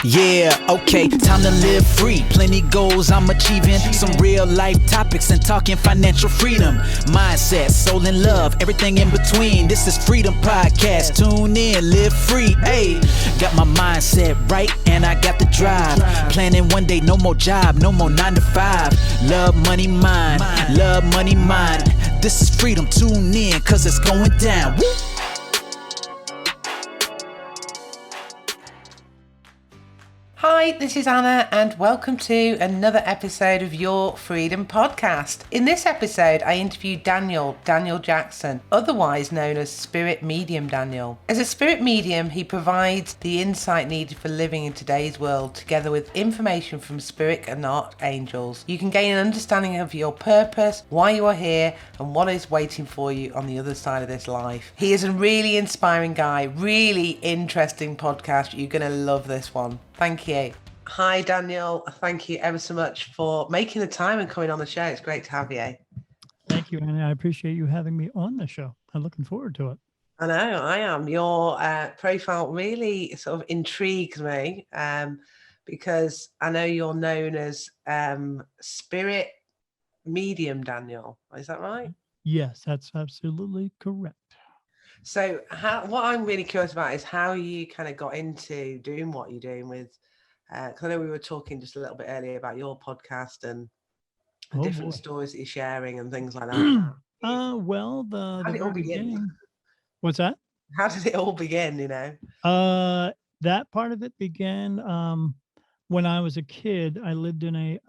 Yeah, okay, time to live free. Plenty goals I'm achieving. Some real life topics and talking financial freedom. Mindset, soul and love, everything in between. This is Freedom Podcast. Tune in, live free. Hey, got my mindset right and I got the drive. Planning one day, no more job, no more 9 to 5. Love money, mine. Love money, mine. This is freedom. Tune in, cause it's going down. Woo! Hi, this is Anna and welcome to another episode of Your Freedom Podcast. In this episode, I interviewed Daniel Jackson, otherwise known as Spirit Medium Daniel. As a spirit medium, he provides the insight needed for living in today's world, together with information from spirit and archangels. You can gain an understanding of your purpose, why you are here, and what is waiting for you on the other side of this life. He is a really inspiring guy, really interesting podcast. You're going to love this one. Thank you. Hi, Daniel. Thank you ever so much for making the time and coming on the show. It's great to have you. Thank you, Anna. I appreciate you having me on the show. I'm looking forward to it. I know, I am. Your profile really sort of intrigues me because I know you're known as Spirit Medium Daniel. Is that right? Yes, that's absolutely correct. So what I'm really curious about is how you kind of got into doing what you're doing with, because I know we were talking just a little bit earlier about your podcast and different stories that you're sharing and things like that. Well, How the did it all very begin? beginning. What's that? How did it all begin, you know? That part of it began when I was a kid. I lived in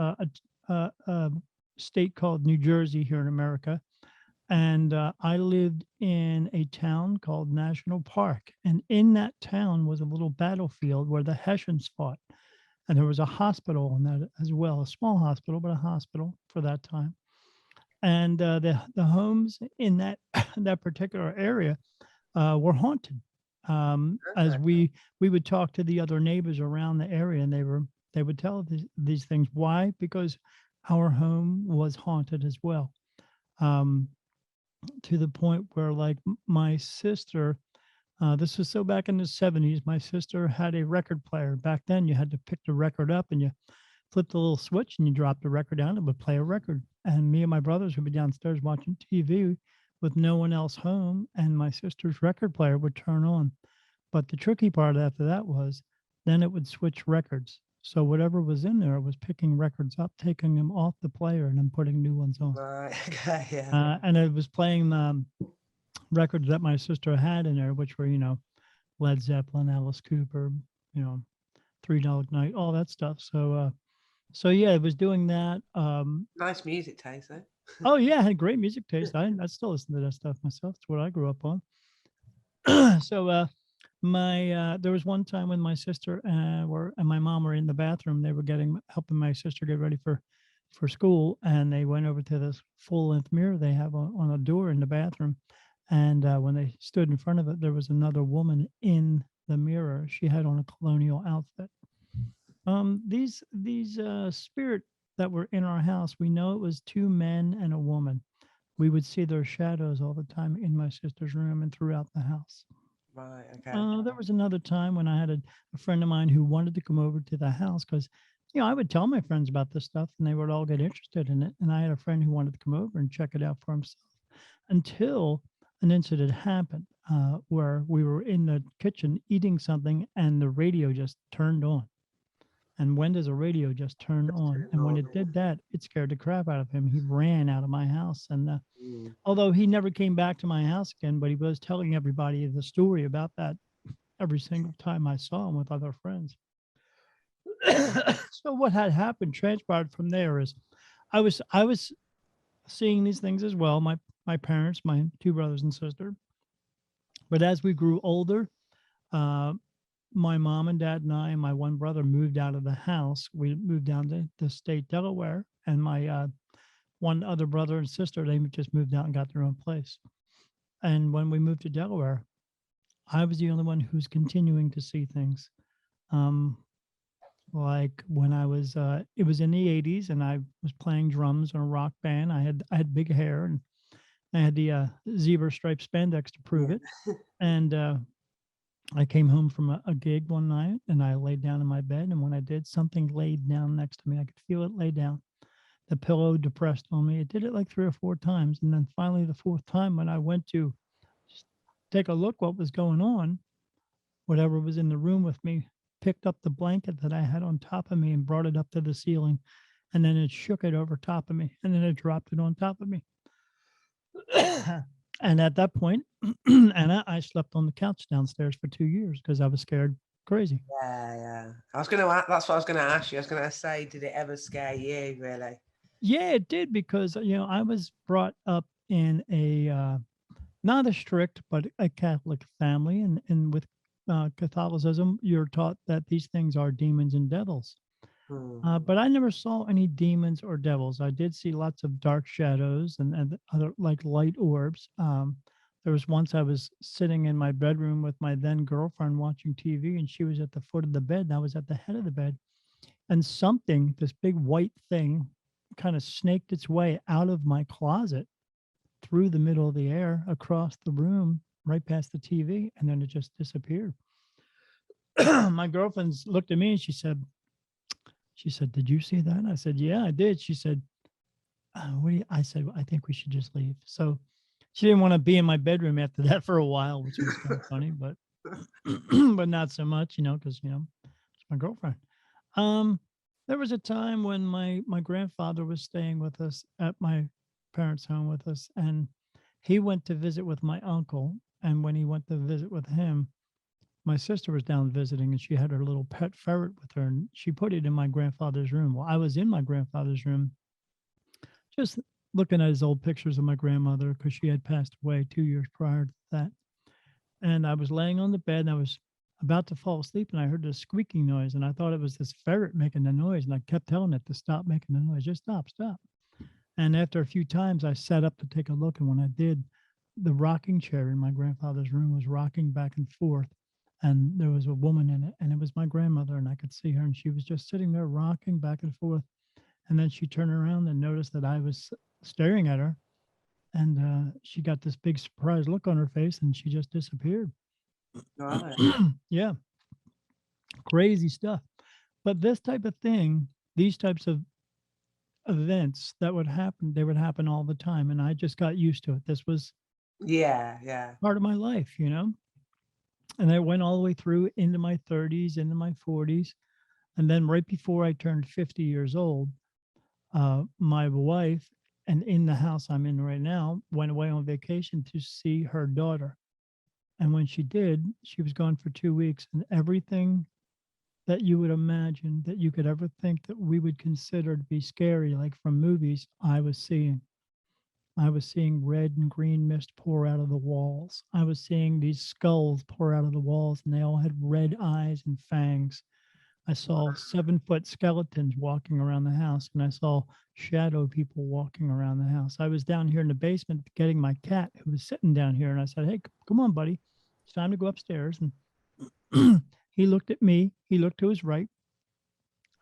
a state called New Jersey here in America. And I lived in a town called National Park. And in that town was a little battlefield where the Hessians fought. And there was a hospital in that as well, a small hospital, but a hospital for that time. And the homes in that that particular area were haunted. As we would talk to the other neighbors around the area, and they would tell these things. Why? Because our home was haunted as well. To the point where, like, my sister, this was so back in the 70s, my sister had a record player. Back then, you had to pick the record up and you flip the little switch and you drop the record down, it would play a record. And me and my brothers would be downstairs watching TV with no one else home, and my sister's record player would turn on. But the tricky part after that was then it would switch records. So whatever was in there was picking records up, taking them off the player, and then putting new ones on. Right. Okay. Yeah. And it was playing records that my sister had in there, which were, Led Zeppelin, Alice Cooper, Three Dog Night, all that stuff. So yeah, it was doing that. Nice music taste, eh? Oh yeah, I had great music taste. I still listen to that stuff myself. It's what I grew up on. So there was one time when my sister and my mom were in the bathroom. They were helping my sister get ready for school, and they went over to this full-length mirror they have on a door in the bathroom. And when they stood in front of it, there was another woman in the mirror. She had on a colonial outfit. These spirit that were in our house, we know it was 2 men and a woman. We would see their shadows all the time in my sister's room and throughout the house. Right. Okay. There was another time when I had a friend of mine who wanted to come over to the house because, I would tell my friends about this stuff and they would all get interested in it. And I had a friend who wanted to come over and check it out for himself, until an incident happened where we were in the kitchen eating something and the radio just turned on. And when does a radio just turn on? And when it did that, it scared the crap out of him. He ran out of my house. And although he never came back to my house again, but he was telling everybody the story about that every single time I saw him with other friends. So what had happened, transpired from there, is I was seeing these things as well. My parents, my 2 brothers and sister. But as we grew older, my mom and dad and I and my one brother moved out of the house. We moved down to the state Delaware, and my one other brother and sister, they just moved out and got their own place. And when we moved to Delaware, I was the only one who's continuing to see things. Like when I was, it was in the 80s, and I was playing drums in a rock band. I had big hair, and I had the zebra striped spandex to prove it. And I came home from a gig one night and I laid down in my bed. And when I did, something laid down next to me. I could feel it lay down. The pillow depressed on me. It did it like 3 or 4 times. And then finally, the fourth time, when I went to just take a look what was going on, whatever was in the room with me picked up the blanket that I had on top of me and brought it up to the ceiling. And then it shook it over top of me. And then it dropped it on top of me. And at that point, Anna, I slept on the couch downstairs for 2 years because I was scared crazy. Yeah. That's what I was gonna ask you. I was gonna say, did it ever scare you, really? Yeah, it did because I was brought up in a not a strict but a Catholic family, and with Catholicism, you're taught that these things are demons and devils. But I never saw any demons or devils. I did see lots of dark shadows and other like light orbs. There was once I was sitting in my bedroom with my then girlfriend watching TV, and she was at the foot of the bed, and I was at the head of the bed. And something, this big white thing, kind of snaked its way out of my closet through the middle of the air across the room, right past the TV, and then it just disappeared. My girlfriend's looked at me and she said, "Did you see that?" I said, "Yeah, I did." She said, "What do you?" I said, "I think we should just leave." So she didn't want to be in my bedroom after that for a while, which was kind of funny, but but not so much, because it's my girlfriend. There was a time when my grandfather was staying with us at my parents' home with us, and he went to visit with my uncle. And when he went to visit with him, my sister was down visiting and she had her little pet ferret with her and she put it in my grandfather's room. Well, I was in my grandfather's room just looking at his old pictures of my grandmother because she had passed away 2 years prior to that. And I was laying on the bed and I was about to fall asleep and I heard this squeaking noise and I thought it was this ferret making the noise. And I kept telling it to stop making the noise, just stop, stop. And after a few times, I sat up to take a look. And when I did, the rocking chair in my grandfather's room was rocking back and forth. And there was a woman in it, and it was my grandmother, and I could see her, and she was just sitting there rocking back and forth. And then she turned around and noticed that I was staring at her, and she got this big surprised look on her face, and she just disappeared. Right. Yeah, crazy stuff. But this type of thing, these types of events that would happen, they would happen all the time, and I just got used to it. This was Yeah. part of my life, and I went all the way through into my 30s, into my 40s. And then right before I turned 50 years old, my wife, and in the house I'm in right now, went away on vacation to see her daughter. And when she did, she was gone for 2 weeks. And everything that you would imagine that you could ever think that we would consider to be scary, like from movies, I was seeing. I was seeing red and green mist pour out of the walls. I was seeing these skulls pour out of the walls, and they all had red eyes and fangs. I saw 7-foot skeletons walking around the house, and I saw shadow people walking around the house. I was down here in the basement getting my cat, who was sitting down here, and I said, "Hey, come on, buddy. It's time to go upstairs." And he looked at me. He looked to his right.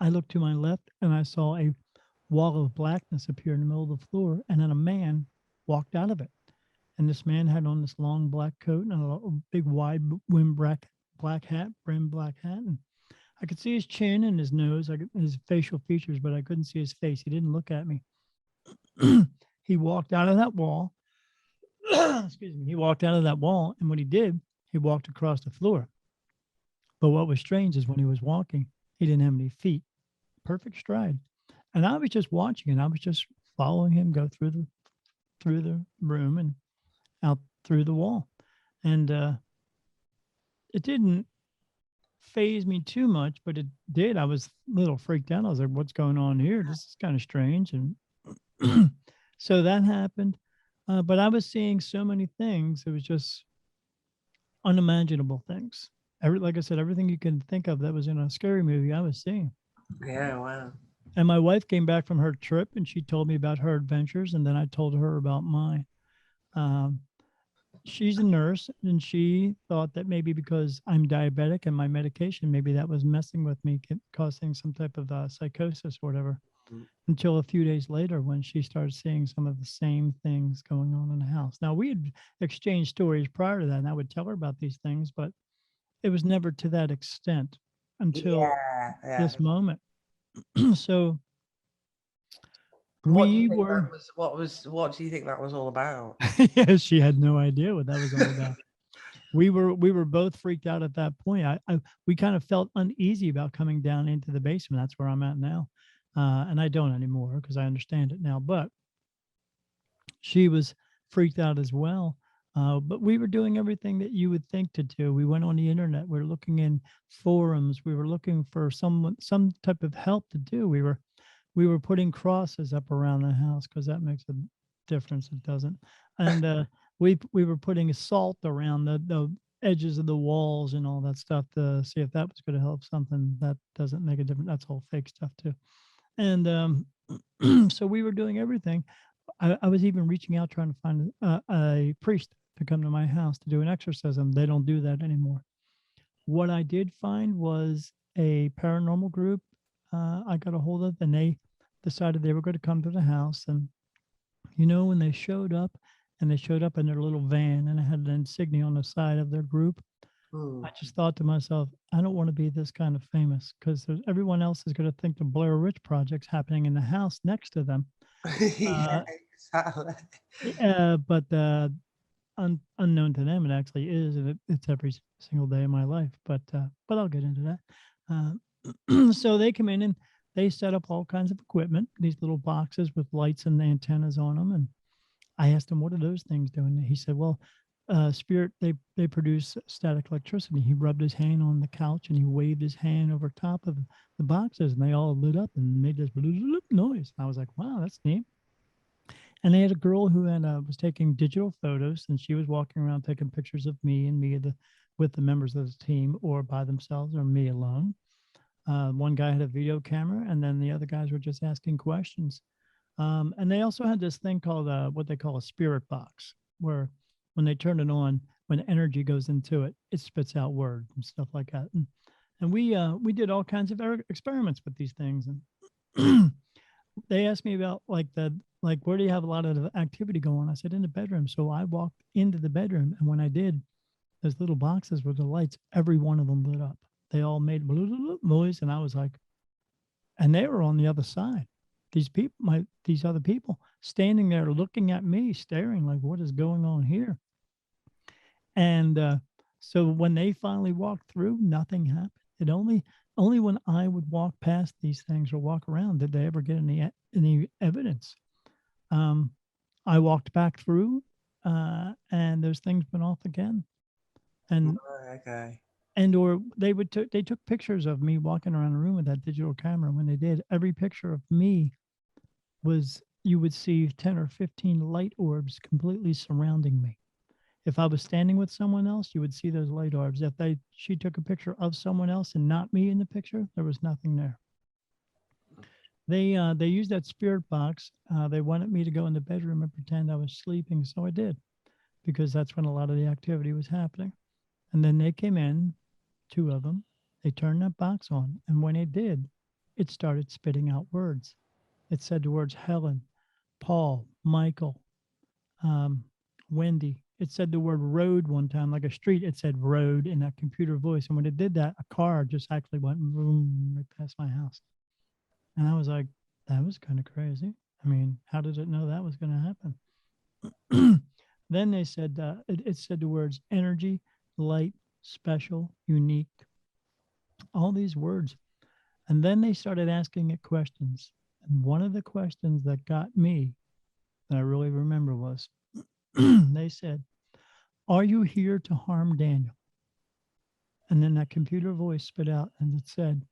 I looked to my left, and I saw a wall of blackness appear in the middle of the floor, and then a man walked out of it. And this man had on this long black coat and a big wide brim black hat, and I could see his chin and his nose, his facial features, but I couldn't see his face. He didn't look at me. He walked out of that wall. Excuse me. He walked out of that wall, and when he did, he walked across the floor. But what was strange is when he was walking, he didn't have any feet. Perfect stride. And I was just watching, and I was just following him go through the room and out through the wall. And it didn't phase me too much, but it did. I was a little freaked out. I was like, "What's going on here? This is kind of strange." And so that happened. But I was seeing so many things. It was just unimaginable things. Like I said, everything you can think of that was in a scary movie, I was seeing. Yeah, wow. And my wife came back from her trip and she told me about her adventures, and then I told her about mine. She's a nurse, and she thought that maybe because I'm diabetic and my medication, maybe that was messing with me, causing some type of psychosis or whatever. Until a few days later when she started seeing some of the same things going on in the house. Now, we had exchanged stories prior to that, and I would tell her about these things, but it was never to that extent until Yeah. this moment. So What do you we think that were, was? What do you think that was all about? yeah, she had no idea what that was all about. We were both freaked out at that point. We kind of felt uneasy about coming down into the basement. That's where I'm at now, and I don't anymore because I understand it now. But she was freaked out as well. But we were doing everything that you would think to do. We went on the internet. We were looking in forums. We were looking for some type of help to do. We were putting crosses up around the house because that makes a difference. It doesn't. And we were putting salt around the edges of the walls and all that stuff to see if that was going to help something. That doesn't make a difference. That's all fake stuff too. And so we were doing everything. I was even reaching out trying to find a priest to come to my house to do an exorcism. They don't do that anymore. What I did find was a paranormal group I got a hold of, and they decided they were going to come to the house. And when they showed up, and they showed up in their little van, and it had an insignia on the side of their group, Hmm. I just thought to myself, I don't want to be this kind of famous because everyone else is going to think the Blair Witch Project's happening in the house next to them. Yeah, Uh, exactly. but unknown to them, it actually is, and it's every single day of my life. But I'll get into that. So they come in and they set up all kinds of equipment, these little boxes with lights and antennas on them. And I asked him, "What are those things doing?" He said, "Well, spirit, they produce static electricity." He rubbed his hand on the couch and he waved his hand over top of the boxes, and they all lit up and made this noise. I was like, "Wow, that's neat." And they had a girl who was taking digital photos, and she was walking around taking pictures of me and with the members of the team, or by themselves, or me alone. One guy had a video camera, and then the other guys were just asking questions. And they also had this thing called what they call a spirit box, where when they turn it on, when energy goes into it, it spits out words and stuff like that. And we did all kinds of experiments with these things. And they asked me about where do you have a lot of activity going on? I said, in the bedroom. So I walked into the bedroom, and when I did, those little boxes with the lights, every one of them lit up. They all made noise, and I was like, and they were on the other side. These other people standing there looking at me, staring like, what is going on here? And so when they finally walked through, nothing happened. It only when I would walk past these things or walk around did they ever get any evidence. I walked back through, and those things went off again. And Okay. or they took pictures of me walking around the room with that digital camera. When they did, every picture of me you would see 10 or 15 light orbs completely surrounding me. If I was standing with someone else, you would see those light orbs. If she took a picture of someone else and not me in the picture, there was nothing there. They used that spirit box. They wanted me to go in the bedroom and pretend I was sleeping, so I did, because that's when a lot of the activity was happening. And then they came in, 2 of them. They turned that box on, and when it did, it started spitting out words. It said the words Helen, Paul, Michael, Wendy. It said the word road one time, like a street. It said road in that computer voice. And when it did that, a car just actually went boom right past my house. And I was like, that was kind of crazy. I mean, how did it know that was going to happen? Then they said, it said the words energy, light, special, unique, all these words. And then they started asking it questions. And one of the questions that got me, that I really remember, was they said, "Are you here to harm Daniel?" And then that computer voice spit out and it said,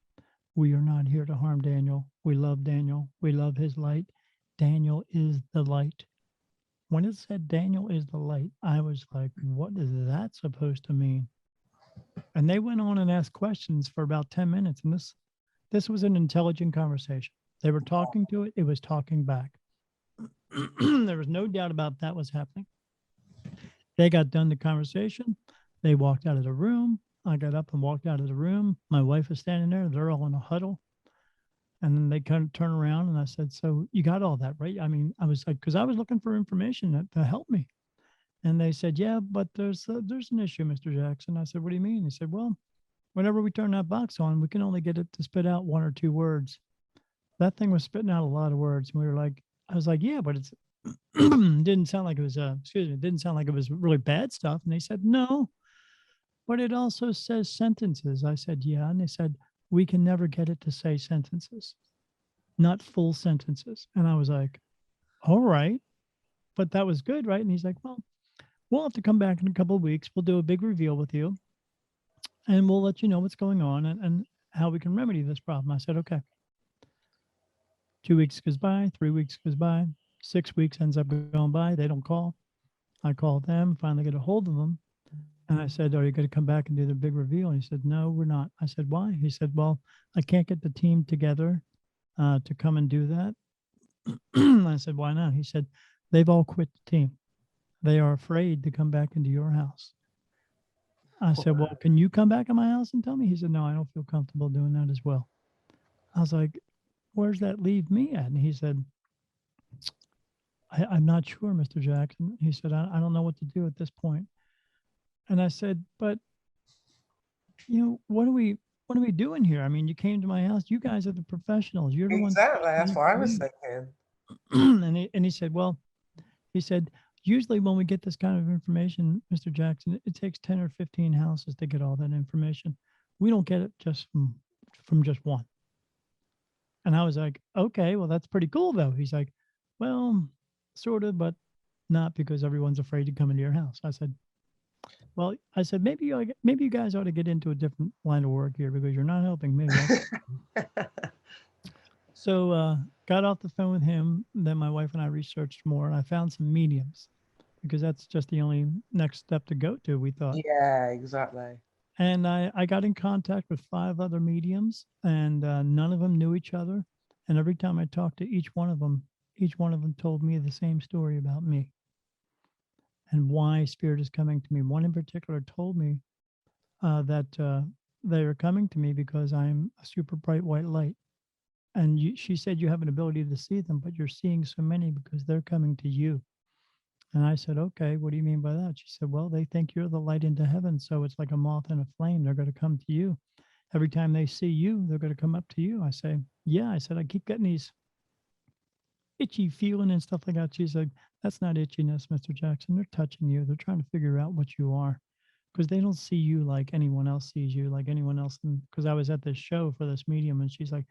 "We are not here to harm Daniel. We love Daniel. We love his light. Daniel is the light." When it said Daniel is the light, I was like, what is that supposed to mean? And they went on and asked questions for about 10 minutes. And this was an intelligent conversation. They were talking to it. It was talking back. There was no doubt about that was happening. They got done the conversation. They walked out of the room. I got up and walked out of the room. My wife was standing there. They're all in a huddle. And then they kind of turn around and I said, "So you got all that, right?" I mean, I was like, because I was looking for information to help me. And they said, yeah, but there's an issue, Mr. Jackson. I said, what do you mean? He said, well, whenever we turn that box on, we can only get it to spit out 1 or 2 words. That thing was spitting out a lot of words. And we were like, I was like, yeah, but it's didn't sound like it was didn't sound like it was really bad stuff. And they said, no, but it also says sentences. I said, yeah. And they said, we can never get it to say sentences, not full sentences. And I was like, all right, but that was good, right? And he's like, well, we'll have to come back in a couple of weeks. We'll do a big reveal with you and we'll let you know what's going on and how we can remedy this problem. I said, okay. 2 weeks goes by, 3 weeks goes by, 6 weeks ends up going by. They don't call. I call them, finally get a hold of them. And I said, are you going to come back and do the big reveal? And he said, no, we're not. I said, why? He said, well, I can't get the team together to come and do that. I said, why not? He said, they've all quit the team. They are afraid to come back into your house. I said, well, can you come back in my house and tell me? He said, no, I don't feel comfortable doing that as well. I was like, where's that leave me at? And he said, I'm not sure, Mr. Jackson. He said, I don't know what to do at this point. And I said, but, what are we doing here? I mean, you came to my house. You guys are the professionals. You're the ones. Exactly. That's what I was thinking. And he said, well, usually when we get this kind of information, Mr. Jackson, it takes 10 or 15 houses to get all that information. We don't get it just from just one. And I was like, okay, well, that's pretty cool, though. He's like, well, sort of, but not, because everyone's afraid to come into your house. I said, maybe you guys ought to get into a different line of work here, because you're not helping me. Right? So got off the phone with him. Then my wife and I researched more, and I found some mediums, because that's just the only next step to go to, we thought. Yeah, exactly. And I got in contact with 5 other mediums, and none of them knew each other. And every time I talked to each one of them told me the same story about me and why spirit is coming to me. One in particular told me that they are coming to me because I'm a super bright white light. And she said, you have an ability to see them, but you're seeing so many because they're coming to you. And I said, okay, what do you mean by that? She said, well, they think you're the light into heaven. So it's like a moth in a flame. They're going to come to you. Every time they see you, they're going to come up to you. I say, yeah. I said, I keep getting these itchy feeling and stuff like that. She's like, that's not itchiness, Mr. Jackson. They're touching you. They're trying to figure out what you are, because they don't see you like anyone else sees you, like anyone else. Because I was at this show for this medium, and she's like,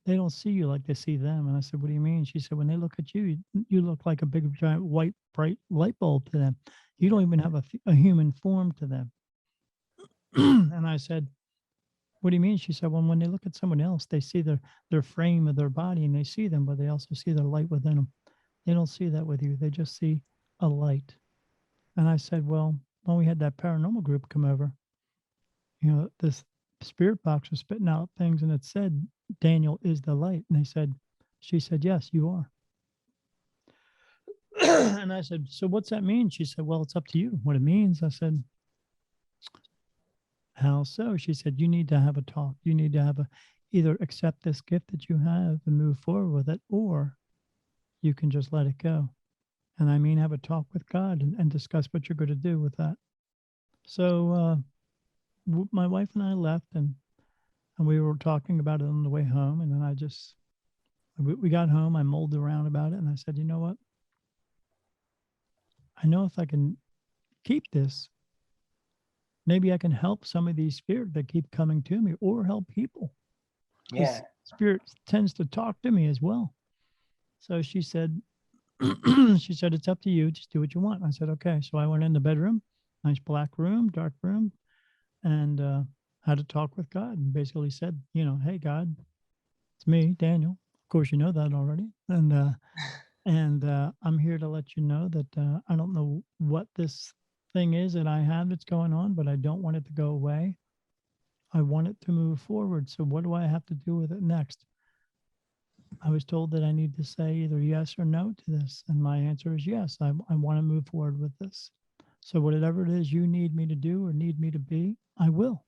they don't see you like they see them. And I said, what do you mean? She said, when they look at you, you look like a big, giant, white, bright light bulb to them. You don't even have a human form to them. And I said, what do you mean? She said, well, when they look at someone else, they see their frame of their body, and they see them, but they also see their light within them. They don't see that with you. They just see a light. And I said, well, when we had that paranormal group come over, this spirit box was spitting out things, and it said, Daniel is the light. And she said, yes, you are. And I said, so what's that mean? She said, well, it's up to you what it means. I said, how so? She said, you need to have a talk. You need to have either accept this gift that you have and move forward with it, or you can just let it go. And I mean, have a talk with God and discuss what you're going to do with that. So my wife and I left, and we were talking about it on the way home. And then we got home, I mulled around about it, and I said, you know what? I know if I can keep this, maybe I can help some of these spirits that keep coming to me, or help people. Yeah. Spirit tends to talk to me as well. So she said, it's up to you. Just do what you want. I said, okay. So I went in the bedroom, nice black room, dark room, and had a talk with God, and basically said, hey, God, it's me, Daniel. Of course, you know that already. And I'm here to let you know that I don't know what this thing is that I have that's going on, but I don't want it to go away. I want it to move forward. So what do I have to do with it next? I was told that I need to say either yes or no to this. And my answer is yes. I want to move forward with this. So whatever it is you need me to do or need me to be, I will.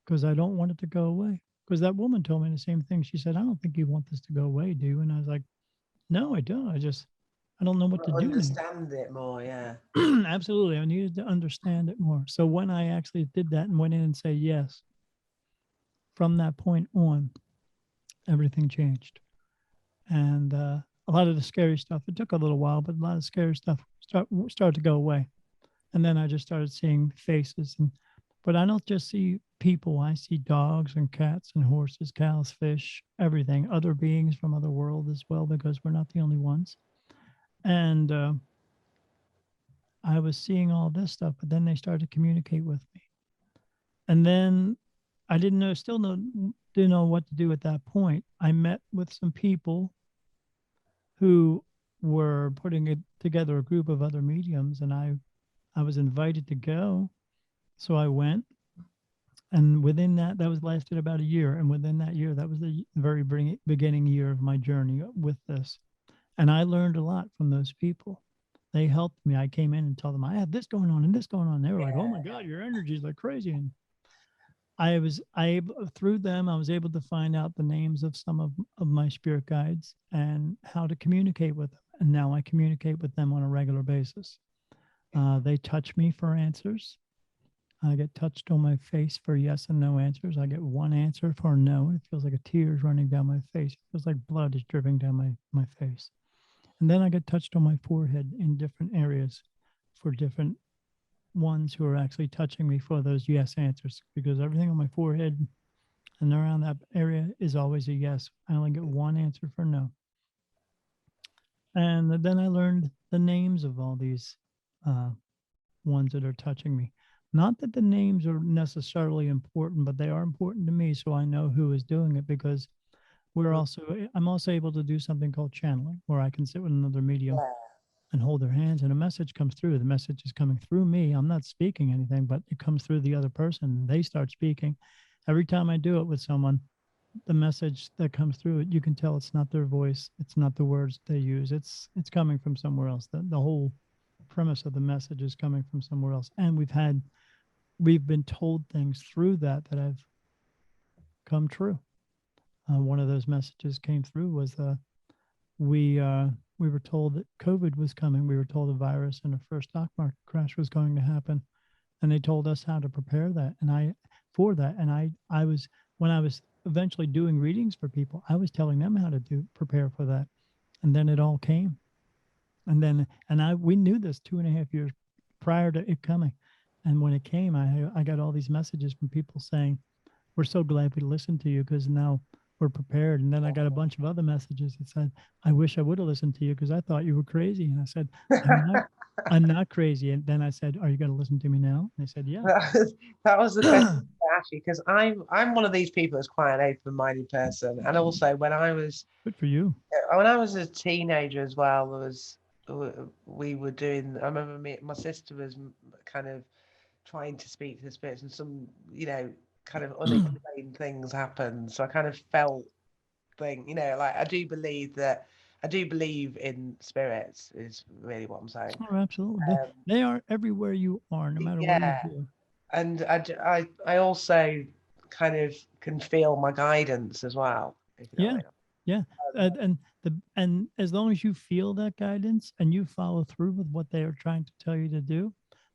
Because I don't want it to go away. Because that woman told me the same thing. She said, I don't think you want this to go away, do you? And I was like, no, I don't. I just I don't know what to do now. Understand it more, yeah. Absolutely. I needed to understand it more. So when I actually did that and went in and say yes, from that point on, everything changed. And a lot of the scary stuff, it took a little while, but a lot of scary stuff started to go away. And then I just started seeing faces. But I don't just see people. I see dogs and cats and horses, cows, fish, everything, other beings from other worlds as well, because we're not the only ones. And I was seeing all this stuff, but then they started to communicate with me. And then I didn't know what to do at that point. I met with some people who were putting it together, a group of other mediums, and I was invited to go. So I went, and within that was lasted about a year. And within that year, that was the very beginning year of my journey with this. And I learned a lot from those people. They helped me. I came in and told them I had this going on and this going on. They were like, "Oh my God, your energy is like crazy." And through them, I was able to find out the names of some of my spirit guides and how to communicate with them. And now I communicate with them on a regular basis. They touch me for answers. I get touched on my face for yes and no answers. I get one answer for no. It feels like a tear is running down my face. It feels like blood is dripping down my face. And then I get touched on my forehead in different areas for different ones who are actually touching me for those yes answers, because everything on my forehead and around that area is always a yes. I only get one answer for no. And then I learned the names of all these ones that are touching me. Not that the names are necessarily important, but they are important to me, so I know who is doing it, because I'm also able to do something called channeling, where I can sit with another medium and hold their hands, and a message comes through. The message is coming through me. I'm not speaking anything, but it comes through the other person. They start speaking. Every time I do it with someone, the message that comes through it, you can tell it's not their voice. It's not the words they use. It's coming from somewhere else. The whole premise of the message is coming from somewhere else. And we've been told things through that have come true. One of those messages came through was we were told that COVID was coming. We were told a virus and a first stock market crash was going to happen, and they told us how to prepare that. And I was, when I was eventually doing readings for people, I was telling them how to prepare for that, and then it all came. And we knew this 2.5 years prior to it coming, and when it came, I got all these messages from people saying, "We're so glad we listened to you, because now we're prepared." And then I got a bunch of other messages that said, "I wish I would have listened to you, because I thought you were crazy." And I said, I'm not crazy. And then I said, "Are you going to listen to me now?" And they said, "Yeah." That was the question actually, because I'm one of these people that's quite an open-minded person, and also when I was Good for you. a teenager as well, we were doing. I remember my sister was kind of trying to speak to the spirits, and some kind of unexplained things happened. So I kind of felt like I do believe in spirits, is really what I'm saying. Oh, absolutely. They are everywhere you are, no matter what you do. And I also kind of can feel my guidance as well, if you know what I mean. Yeah. And as long as you feel that guidance and you follow through with what they are trying to tell you to do,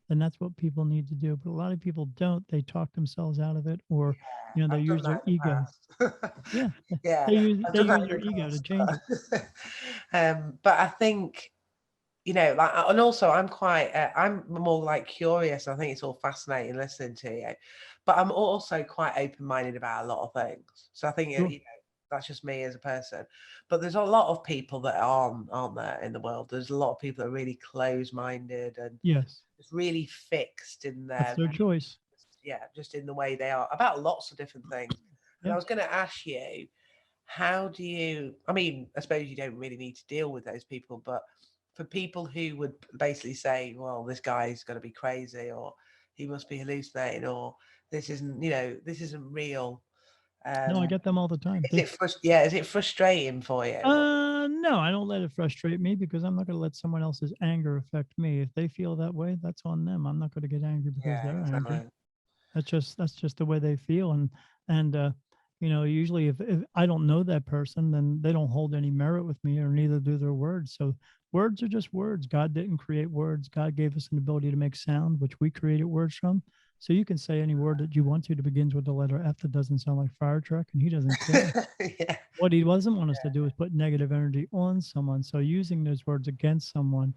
then that's what people need to do. But a lot of people don't. They talk themselves out of it, or they use their ego. Yeah. They use their ego to change it. But I think and also I'm more like curious. I think it's all fascinating listening to you, but I'm also quite open-minded about a lot of things. So I think Sure. that's just me as a person. But there's a lot of people that aren't there in the world. There's a lot of people that are really close-minded and Yes. just really fixed in That's their choice. just in the way they are about lots of different things. And Yeah. I was going to ask you, how do you? I mean, I suppose you don't really need to deal with those people, but for people who would basically say, well, this guy's got to be crazy, or he must be hallucinating, or this isn't real. No, I get them all the time. Is it frustrating for you? No, I don't let it frustrate me, because I'm not going to let someone else's anger affect me. If they feel that way, that's on them. I'm not going to get angry because they're angry. That's just the way they feel. And Usually if I don't know that person, then they don't hold any merit with me, or neither do their words. So words are just words. God didn't create words. God gave us an ability to make sound, which we created words from. So you can say any word that you want to that begins with the letter F that doesn't sound like fire truck, and he doesn't care. Yeah. What he doesn't want us to do is put negative energy on someone. So using those words against someone.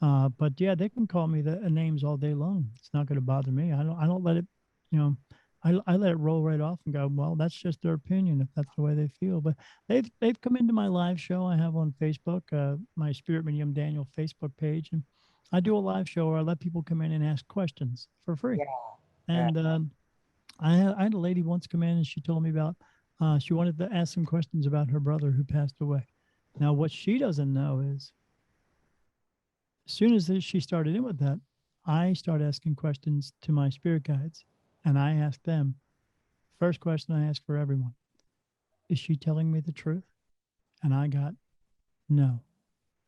But yeah, they can call me the names all day long. It's not going to bother me. I don't let it, you know, I let it roll right off and go, well, that's just their opinion if that's the way they feel. But they've come into my live show I have on Facebook, my Spirit Medium Daniel Facebook page, and I do a live show where I let people come in and ask questions for free. Yeah. Yeah. And I had a lady once come in and she told me about she wanted to ask some questions about her brother who passed away. Now, what she doesn't know is, as soon as she started in with that, I started asking questions to my spirit guides, and I asked them. First question I asked for everyone: is she telling me the truth? And I got no.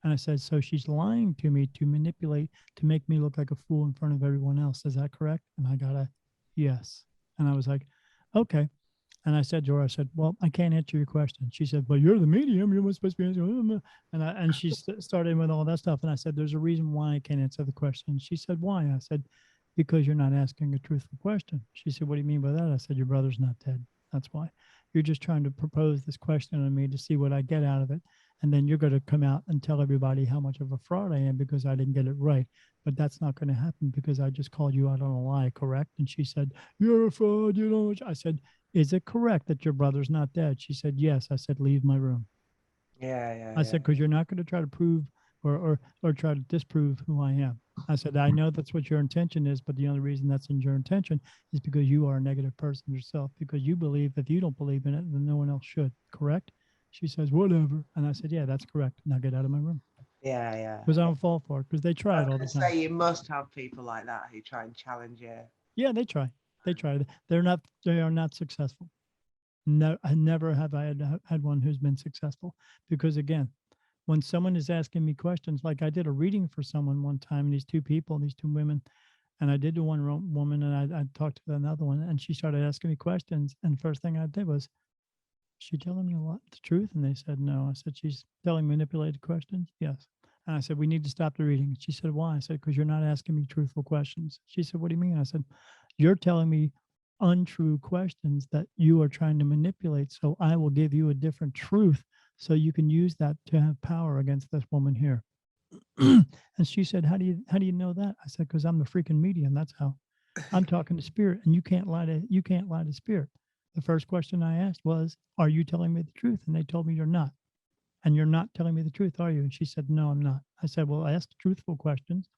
And I said, so she's lying to me to manipulate, to make me look like a fool in front of everyone else. Is that correct? And I got a yes. And I was like, okay. And I said to her, I said, well, I can't answer your question. She said, but you're the medium. You're supposed to be answering. And she started with all that stuff. And I said, there's a reason why I can't answer the question. She said, why? I said, because you're not asking a truthful question. She said, what do you mean by that? I said, your brother's not dead. That's why. You're just trying to propose this question on me to see what I get out of it. And then you're going to come out and tell everybody how much of a fraud I am because I didn't get it right. But that's not going to happen because I just called you out on a lie, correct? And she said, you're a fraud. You know, I said, is it correct that your brother's not dead? She said, yes. I said, leave my room. Yeah. I said, because you're not going to try to prove or try to disprove who I am. I said, I know that's what your intention is, but the only reason that's in your intention is because you are a negative person yourself, because you believe if you don't believe in it, then no one else should, correct? She says, whatever. And I said, yeah, that's correct. Now get out of my room. Yeah. Because I don't fall for it, because they try it all the I time. say you must have people like that who try and challenge you. Yeah, they try. They try. They are not successful. No, I never have I had one who's been successful, because again, when someone is asking me questions, like I did a reading for someone one time, these two women, and I did to one woman, and I talked to another one, and she started asking me questions, and the first thing I did was, she telling me the truth? And they said, no. I said, she's telling manipulated questions? Yes. And I said, we need to stop the reading. She said, why? I said, because you're not asking me truthful questions. She said, what do you mean? I said, you're telling me untrue questions that you are trying to manipulate. So I will give you a different truth so you can use that to have power against this woman here. And she said, how do you know that? I said, because I'm the freaking medium. That's how. I'm talking to spirit, and you can't lie to spirit. The first question I asked was, are you telling me the truth? And they told me you're not. And you're not telling me the truth, are you? And she said, no, I'm not. I said, well, ask truthful questions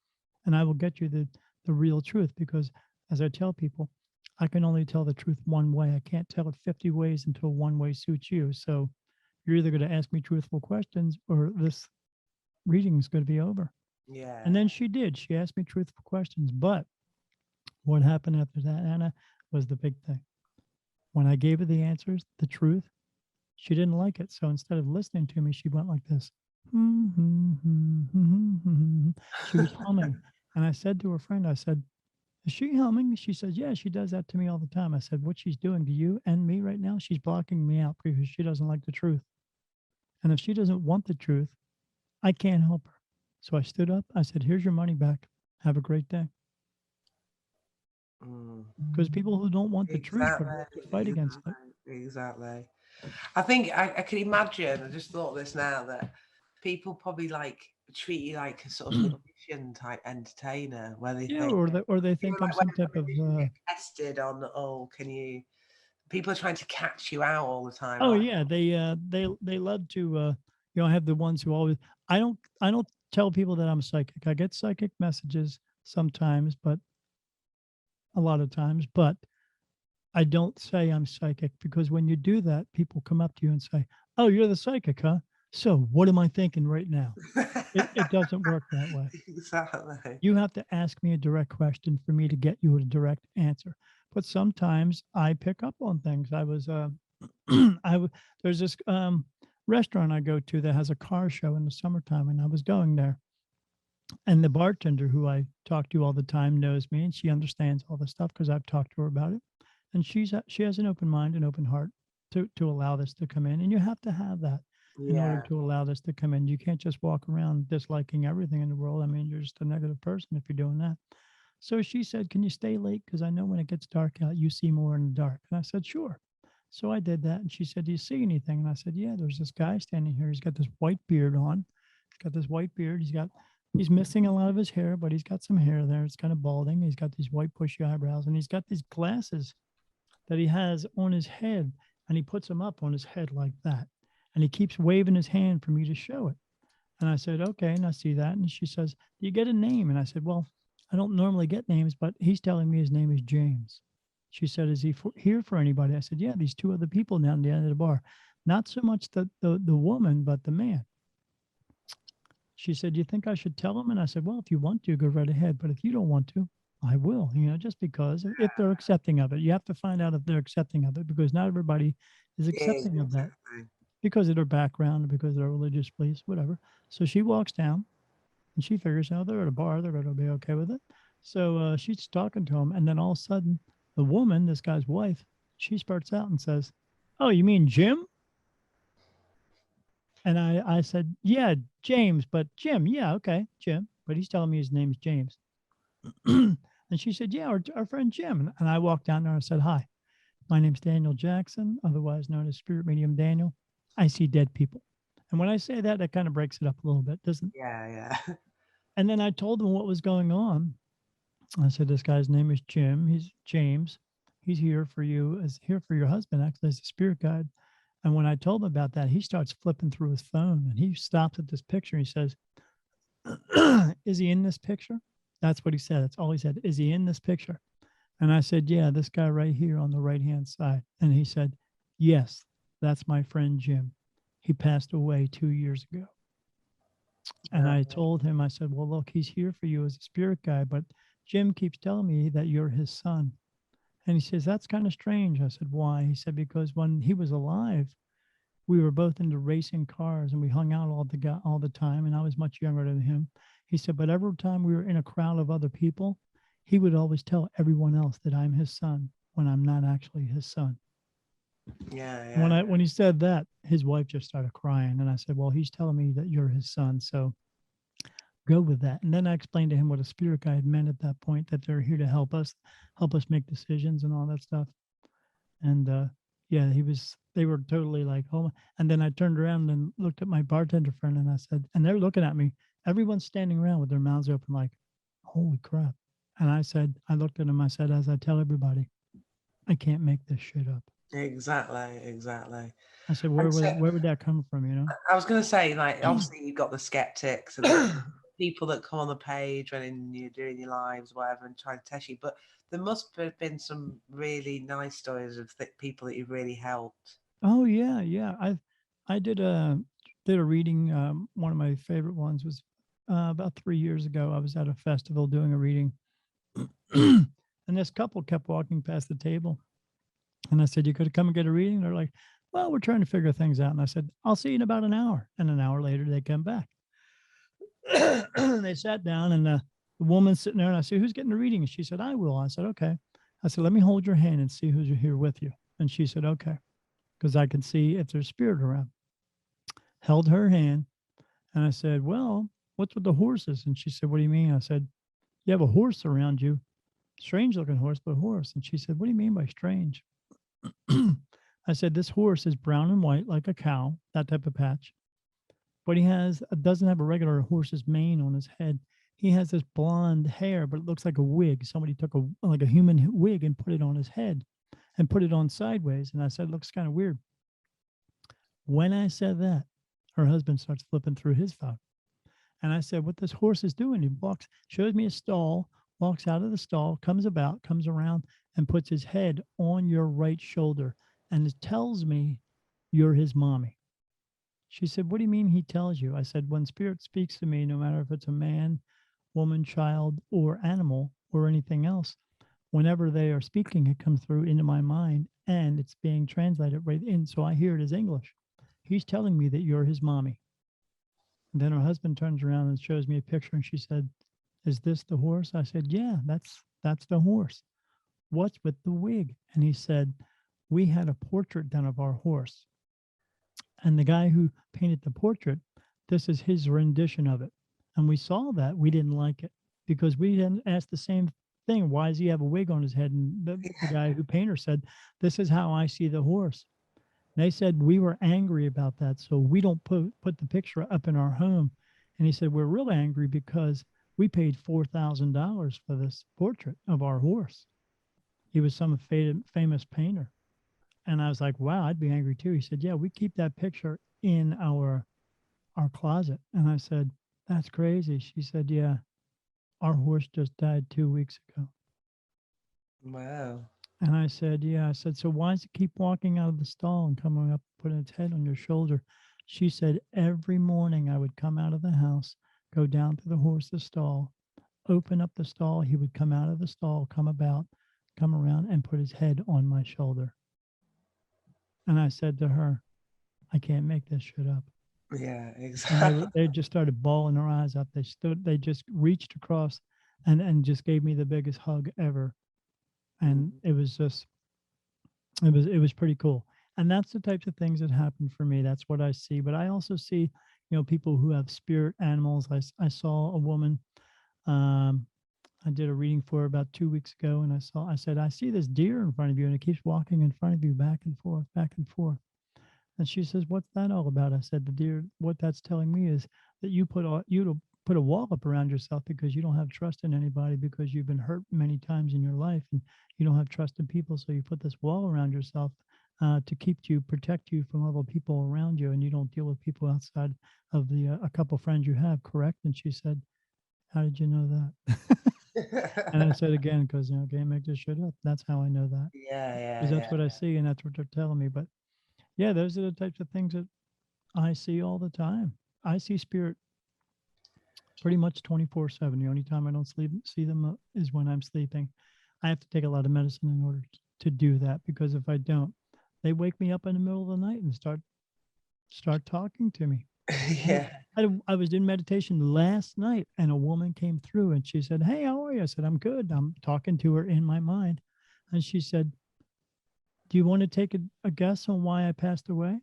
and I will get you the real truth, because as I tell people, I can only tell the truth one way. I can't tell it 50 ways until one way suits you. So you're either going to ask me truthful questions or this reading is going to be over. Yeah. And then she did. She asked me truthful questions. But what happened after that, Anna, was the big thing. When I gave her the answers, the truth, she didn't like it. So instead of listening to me, she went like this. She was humming. And I said to her friend, I said, is she humming? She says, yeah, she does that to me all the time. I said, what she's doing to you and me right now, she's blocking me out because she doesn't like the truth. And if she doesn't want the truth, I can't help her. So I stood up. I said, here's your money back. Have a great day. Because people who don't want the truth are going to fight against it. Exactly. I think I can imagine, I just thought this now, that people probably like treat you like a sort of magician type entertainer, where they think, or they think I'm some type of tested on, can you, people are trying to catch you out all the time. Oh yeah, they love to have the ones who always, I don't tell people that I'm psychic. I get psychic messages sometimes, but a lot of times, but I don't say I'm psychic, because when you do that, people come up to you and say, oh, you're the psychic, huh? So what am I thinking right now? It doesn't work that way. Exactly. You have to ask me a direct question for me to get you a direct answer. But sometimes I pick up on things. I was, there's this restaurant I go to that has a car show in the summertime, and I was going there. And the bartender, who I talk to all the time, knows me, and she understands all the stuff because I've talked to her about it. And she has an open mind and open heart. to allow this to come in. And you have to have that in order Yeah. to allow this to come in. You can't just walk around disliking everything in the world. I mean, you're just a negative person if you're doing that. So she said, "Can you stay late? Because I know when it gets dark out, you see more in the dark." And I said, "Sure." So I did that. And she said, "Do you see anything?" And I said, "Yeah, there's this guy standing here. He's got this white beard on. He's got this white beard. He's missing a lot of his hair, but he's got some hair there. It's kind of balding. He's got these white bushy eyebrows, and he's got these glasses that he has on his head, and he puts them up on his head like that. And he keeps waving his hand for me to show it." And I said, "Okay." And I see that. And she says, "Do you get a name?" And I said, "Well, I don't normally get names, but he's telling me his name is James." She said, "Is he here for anybody?" I said, "Yeah, these two other people down the end of the bar. Not so much the woman, but the man." She said, "Do you think I should tell him?" And I said, "Well, if you want to, go right ahead. But if you don't want to, I will, just because if they're accepting of it. You have to find out if they're accepting of it, because not everybody is accepting of that Exactly. because of their background, because of their religious beliefs, whatever." So she walks down and she figures out they're at a bar, they're going to be okay with it. So she's talking to him. And then all of a sudden, the woman, this guy's wife, she spurts out and says, "Oh, you mean Jim?" And I said, "Yeah, James, but Jim, yeah, okay, Jim." But he's telling me his name's James. And she said, "Yeah, our friend Jim." And I walked down there and said, "Hi, my name's Daniel Jackson, otherwise known as Spirit Medium Daniel. I see dead people." And when I say that, that kind of breaks it up a little bit, doesn't? Yeah. And then I told them what was going on. I said, "This guy's name is Jim. He's James. He's here for you, as here for your husband, actually, as a spirit guide." And when I told him about that, he starts flipping through his phone and he stops at this picture. He says, "Is he in this picture?" That's what he said. That's all he said. "Is he in this picture?" And I said, "Yeah, this guy right here on the right-hand side." And he said, "Yes, that's my friend Jim. He passed away 2 years ago." And I told him, I said, "Well, look, he's here for you as a spirit guide, but Jim keeps telling me that you're his son." And he says, "That's kind of strange." I said, "Why?" He said, "Because when he was alive, we were both into racing cars and we hung out all the time. And I was much younger than him." He said, "But every time we were in a crowd of other people, he would always tell everyone else that I'm his son when I'm not actually his son." Yeah. When he said that, his wife just started crying. And I said, "Well, he's telling me that you're his son. So go with that." And then I explained to him what a spirit guide meant at that point, that they're here to help us make decisions and all that stuff. And yeah, they were totally like, "Oh." And then I turned around and looked at my bartender friend and I said, and they're looking at me, everyone's standing around with their mouths open, like, "Holy crap." And I said, I looked at him, I said, as I tell everybody, I can't make this shit up. Exactly. I said, And so where would that come from, I was going to say, like, obviously you've got the skeptics and the people that come on the page when you're doing your lives, whatever, and try to test you. But there must have been some really nice stories of people that you've really helped. Oh yeah, yeah. I did a reading. One of my favorite ones was about 3 years ago. I was at a festival doing a reading, and this couple kept walking past the table. And I said, "You could come and get a reading?" They're like, "Well, we're trying to figure things out." And I said, "I'll see you in about an hour." And an hour later, they come back. They sat down, and the woman sitting there, and I said, "Who's getting the reading?" And she said, "I will." I said, "Okay." I said, "Let me hold your hand and see who's here with you." And she said, "Okay," because I can see if there's spirit around. Held her hand, and I said, "Well, what's with the horses?" And she said, "What do you mean?" I said, "You have a horse around you, strange looking horse, but horse." And she said, "What do you mean by strange?" I said, "This horse is brown and white like a cow, that type of patch, but he doesn't have a regular horse's mane on his head. He has this blonde hair, but it looks like a wig. Somebody took like a human wig and put it on his head and put it on sideways." And I said, "Looks kind of weird." When I said that, her husband starts flipping through his phone. And I said, "What this horse is doing, he shows me a stall, walks out of the stall, comes around, and puts his head on your right shoulder and it tells me you're his mommy." She said, "What do you mean he tells you?" I said, "When spirit speaks to me, no matter if it's a man, woman, child, or animal, or anything else, whenever they are speaking, it comes through into my mind and it's being translated right in. So I hear it as English. He's telling me that you're his mommy." And then her husband turns around and shows me a picture and she said, "Is this the horse?" I said, "Yeah, that's the horse. What's with the wig?" And he said, we had a portrait done of our horse. And the guy who painted the portrait, this is his rendition of it. And we saw that. We didn't like it because we didn't ask the same thing. Why does he have a wig on his head? And the guy who painter said, this is how I see the horse. And they said, we were angry about that. So we don't put the picture up in our home. And he said, we're real angry because we paid $4,000 for this portrait of our horse. He was some famous painter. And I was like, wow, I'd be angry too. He said, yeah, we keep that picture in our closet. And I said, that's crazy. She said, yeah, our horse just died 2 weeks ago. Wow. And I said, yeah. I said, so why does it keep walking out of the stall and coming up, putting its head on your shoulder? She said, every morning I would come out of the house, go down to the horse's stall, open up the stall. He would come out of the stall, come around and put his head on my shoulder. And I said to her, I can't make this shit up. Yeah, exactly. And they just started bawling their eyes out. They just reached across and just gave me the biggest hug ever. And it was pretty cool. And that's the types of things that happen for me. That's what I see. But I also see, people who have spirit animals. I saw a woman, I did a reading for her about 2 weeks ago, and I said, I see this deer in front of you, and it keeps walking in front of you back and forth, back and forth. And she says, what's that all about? I said, the deer, what that's telling me is that you put a wall up around yourself because you don't have trust in anybody, because you've been hurt many times in your life and you don't have trust in people. So you put this wall around yourself to protect you from other people around you, and you don't deal with people outside of a couple friends you have, correct? And she said, how did you know that? And I said again, because can't make this shit up. That's how I know that. Yeah. Because that's what I see, and that's what they're telling me. But yeah, those are the types of things that I see all the time. I see spirit pretty much 24/7. The only time I don't see them is when I'm sleeping. I have to take a lot of medicine in order to do that, because if I don't, they wake me up in the middle of the night and start talking to me. Yeah. I was in meditation last night, and a woman came through and she said, hey, how are you? I said, I'm good. I'm talking to her in my mind. And she said, do you want to take a guess on why I passed away?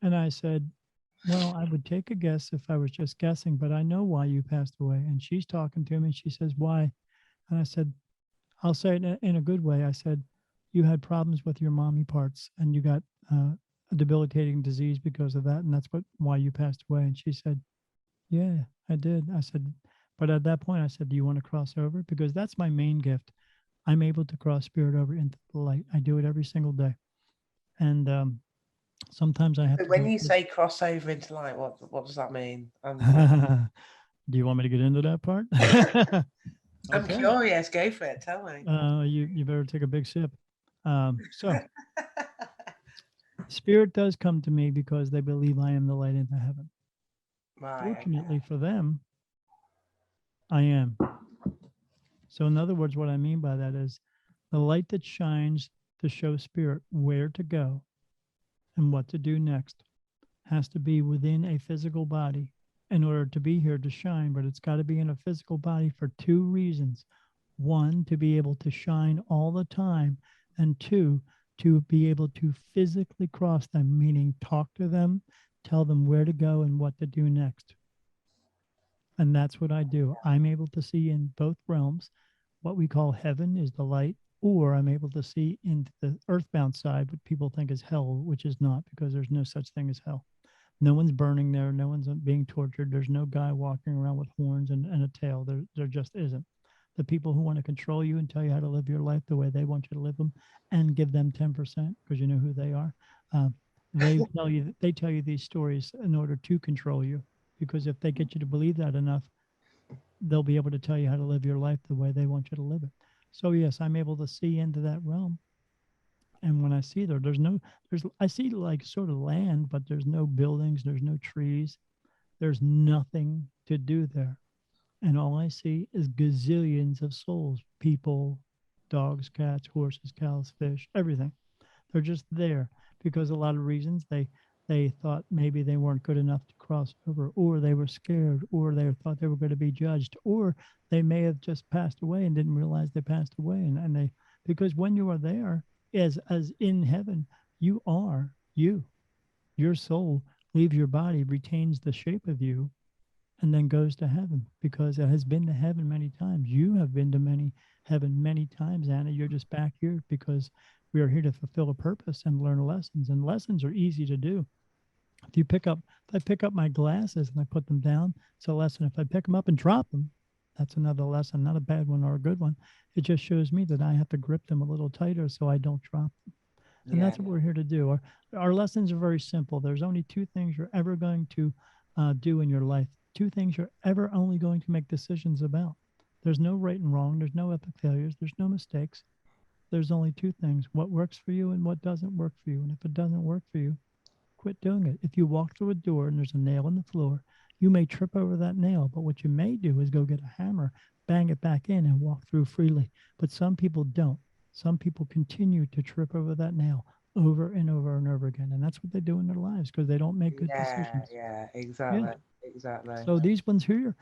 And I said, well, I would take a guess if I was just guessing, but I know why you passed away. And she's talking to me. She says, why? And I said, I'll say it in a good way. I said, you had problems with your mommy parts, and you got a debilitating disease because of that, and that's why you passed away. And she said, yeah, I did. I said, but at that point I said, do you want to cross over? Because that's my main gift. I'm able to cross spirit over into the light. I do it every single day. And sometimes I have to. When you say cross over into light, what does that mean? Do you want me to get into that part? I'm curious. Go for it. Tell me. You better take a big sip. So spirit does come to me because they believe I am the light into heaven. Right. Fortunately for them, I am. So in other words, what I mean by that is the light that shines to show spirit where to go and what to do next has to be within a physical body in order to be here to shine, but it's got to be in a physical body for two reasons. One, to be able to shine all the time, and two, to be able to physically cross them, meaning talk to them, tell them where to go and what to do next. And that's what I do. I'm able to see in both realms. What we call heaven is the light, or I'm able to see into the earthbound side, what people think is hell, which is not, because there's no such thing as hell. No one's burning there. No one's being tortured. There's no guy walking around with horns and a tail. There just isn't. The people who want to control you and tell you how to live your life the way they want you to live them, and give them 10%, because you know who they are. They tell you these stories in order to control you, because if they get you to believe that enough, they'll be able to tell you how to live your life the way they want you to live it. So yes, I'm able to see into that realm. And when I see I see like sort of land, but there's no buildings, there's no trees, there's nothing to do there. And all I see is gazillions of souls, people, dogs, cats, horses, cows, fish, everything. They're just there because a lot of reasons they thought maybe they weren't good enough to cross over, or they were scared, or they thought they were going to be judged, or they may have just passed away and didn't realize they passed away. And Because when you are there, as in heaven, you are you. Your soul leaves your body, retains the shape of you, and then goes to heaven because it has been to heaven many times. You have been to heaven many times, Anna. You're just back here because we are here to fulfill a purpose and learn lessons. And lessons are easy to do. If I pick up my glasses and I put them down, it's a lesson. If I pick them up and drop them, that's another lesson, not a bad one or a good one. It just shows me that I have to grip them a little tighter so I don't drop them. And that's what we're here to do. Our lessons are very simple. There's only two things you're ever going to do in your life. Two things you're ever only going to make decisions about. There's no right and wrong. There's no epic failures. There's no mistakes. There's only two things: what works for you and what doesn't work for you. And if it doesn't work for you, quit doing it. If you walk through a door and there's a nail in the floor, you may trip over that nail, but what you may do is go get a hammer, bang it back in, and walk through freely. But some people don't. Some people continue to trip over that nail over and over and over again. And that's what they do in their lives because they don't make good decisions. Yeah, exactly. Exactly. So these ones here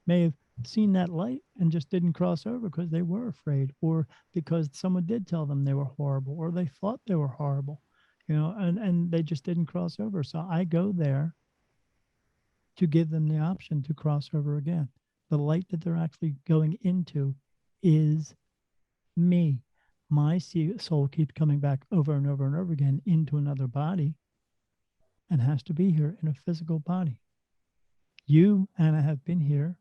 may have seen that light and just didn't cross over because they were afraid, or because someone did tell them they were horrible, or they thought they were horrible, and they just didn't cross over. So I go there to give them the option to cross over again. The light that they're actually going into is me. My soul keeps coming back over and over and over again into another body and has to be here in a physical body. You, Anna, have been here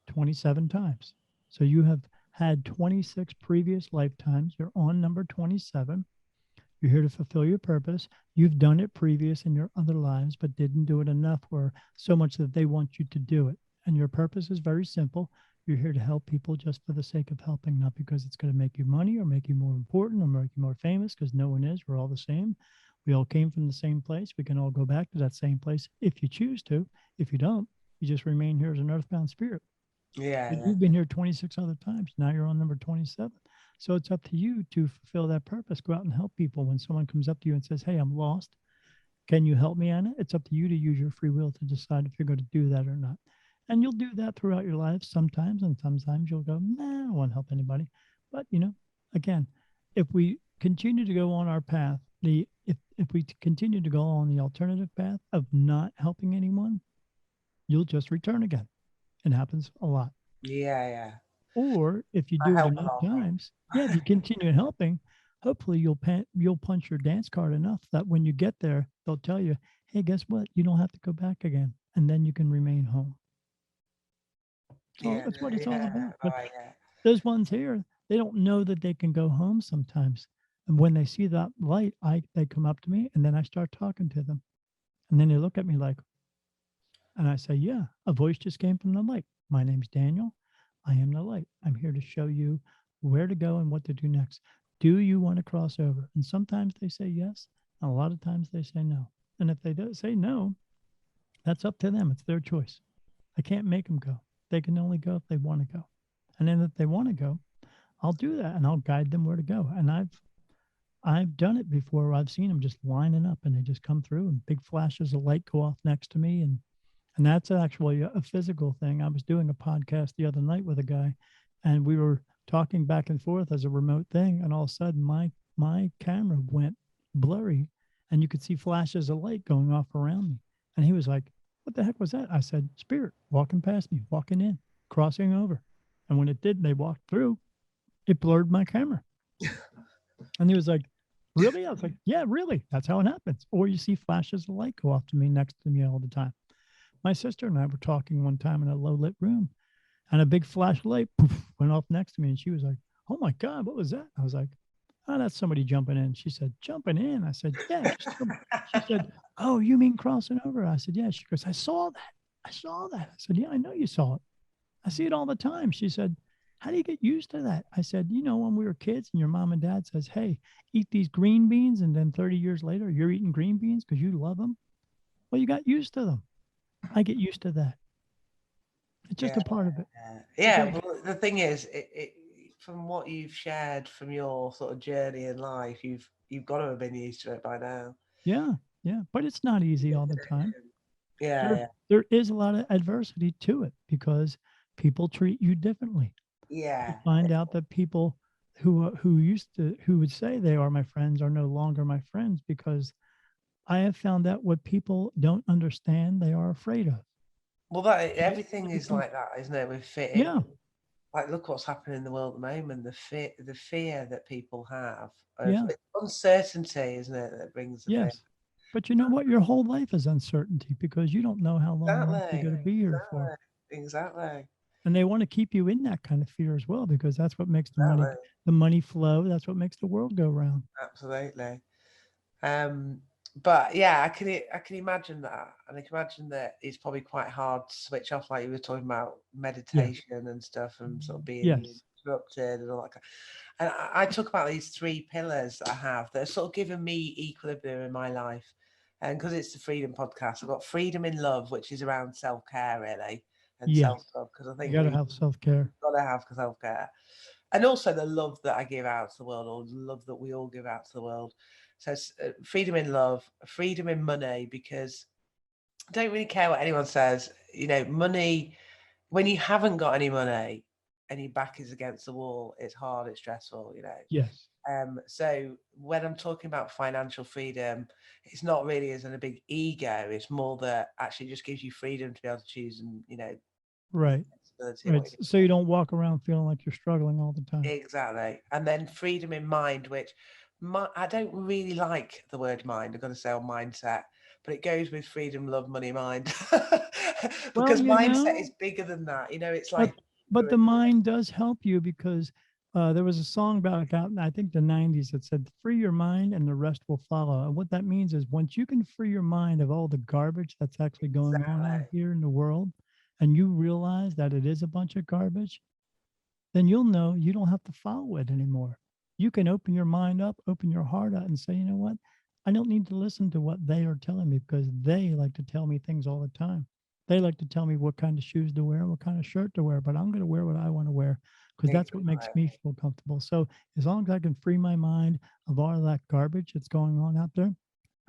27 times. So you have had 26 previous lifetimes. You're on number 27. You're here to fulfill your purpose. You've done it previous in your other lives, but didn't do it enough or so much that they want you to do it. And your purpose is very simple. You're here to help people just for the sake of helping, not because it's going to make you money or make you more important or make you more famous, because no one is. We're all the same. We all came from the same place. We can all go back to that same place if you choose to. If you don't, you just remain here as an earthbound spirit. Yeah. You've been here 26 other times. Now you're on number 27. So it's up to you to fulfill that purpose. Go out and help people. When someone comes up to you and says, hey, I'm lost, can you help me, Anna? It's up to you to use your free will to decide if you're going to do that or not. And you'll do that throughout your life sometimes, and sometimes you'll go, nah, I don't want to help anybody. But, again, if we continue to go on our path, if we continue to go on the alternative path of not helping anyone, you'll just return again. It happens a lot. Yeah. Or if you do it enough times, if you continue helping, hopefully you'll punch your dance card enough that when you get there, they'll tell you, hey, guess what? You don't have to go back again. And then you can remain home. So that's what it's all about. But those ones here, they don't know that they can go home sometimes. And when they see that light, they come up to me and then I start talking to them. And then they look at me like, and I say, yeah, a voice just came from the light. My name's Daniel. I am the light. I'm here to show you where to go and what to do next. Do you want to cross over? And sometimes they say yes. And a lot of times they say no. And if they do say no, that's up to them. It's their choice. I can't make them go. They can only go if they want to go. And then if they want to go, I'll do that and I'll guide them where to go. And I've done it before. I've seen them just lining up and they just come through and big flashes of light go off next to me. And that's actually a physical thing. I was doing a podcast the other night with a guy and we were talking back and forth as a remote thing. And all of a sudden my camera went blurry and you could see flashes of light going off around me. And he was like, what the heck was that? I said, spirit walking past me, walking in, crossing over. And when it did, they walked through, it blurred my camera. And he was like, really? I was like, yeah, really. That's how it happens. Or you see flashes of light go off to me next to me all the time. My sister and I were talking one time in a low lit room and a big flash of light poof, went off next to me. And she was like, oh my God, what was that? I was like, oh, that's somebody jumping in. She said, jumping in? I said, yeah. She said, oh, you mean crossing over? I said, yeah. She goes, I saw that. I said, yeah, I know you saw it. I see it all the time. She said, how do you get used to that? I said, when we were kids and your mom and dad says, hey, eat these green beans. And then 30 years later, you're eating green beans because you love them. Well, you got used to them. I get used to that. It's just a part of it. Yeah. Well, the thing is, it from what you've shared from your sort of journey in life, you've got to have been used to it by now. Yeah. But it's not easy all the time. Yeah. There is a lot of adversity to it because people treat you differently. Yeah. You find out that people who would say they are my friends are no longer my friends, because I have found out what people don't understand they are afraid of. Well, that Right? everything is like that, isn't it? With fear. Yeah, Like, look what's happening in the world at the moment. The fear that people have of yeah, uncertainty, isn't it? That brings the fear. yes. But you know what? Your whole life is uncertainty, because you don't know how long you're actually Exactly. going to be here for. Exactly. And they want to keep you in that kind of fear as well, because that's what makes Exactly. the money flow. That's what makes the world go round. Absolutely. But yeah, I can imagine that, and I can imagine that it's probably quite hard to switch off, like you were talking about Yes. meditation and stuff, and sort of being Yes. interrupted and all that. And I talk about these three pillars that I have that are sort of given me equilibrium in my life, and because it's the Freedom Podcast, I've got freedom in love, which is around self care really, and Yes. self love, because I You think got to we have self-care. got to have self care, and also the love that I give out to the world, or the love that we all give out to the world. So freedom in love, freedom in money, because I don't really care what anyone says. Money, when you haven't got any money and your back is against the wall, it's hard, it's stressful. Yes. So when I'm talking about financial freedom, it's not really as in a big ego. It's more that actually just gives you freedom to be able to choose and Right. flexibility of Right. what you So you don't walk around feeling like you're struggling all the time. Exactly. And then freedom in mind, which I don't really like the word mind. I've got to say, on mindset, but it goes with freedom, love, money, mind. Well, Because mindset is bigger than that. It's but like, the mind does help you, because there was a song back out in, I think, the 90s that said, "Free your mind and the rest will follow." And what that means is, once you can free your mind of all the garbage that's actually going on out exactly. here in the world, and you realize that it is a bunch of garbage, then you'll know you don't have to follow it anymore. You can open your mind up, open your heart out, and say, you know what? I don't need to listen to what they are telling me, because they like to tell me things all the time. They like to tell me what kind of shoes to wear, what kind of shirt to wear, but I'm going to wear what I want to wear, because that's what makes Exactly. me feel comfortable. So as long as I can free my mind of all of that garbage that's going on out there,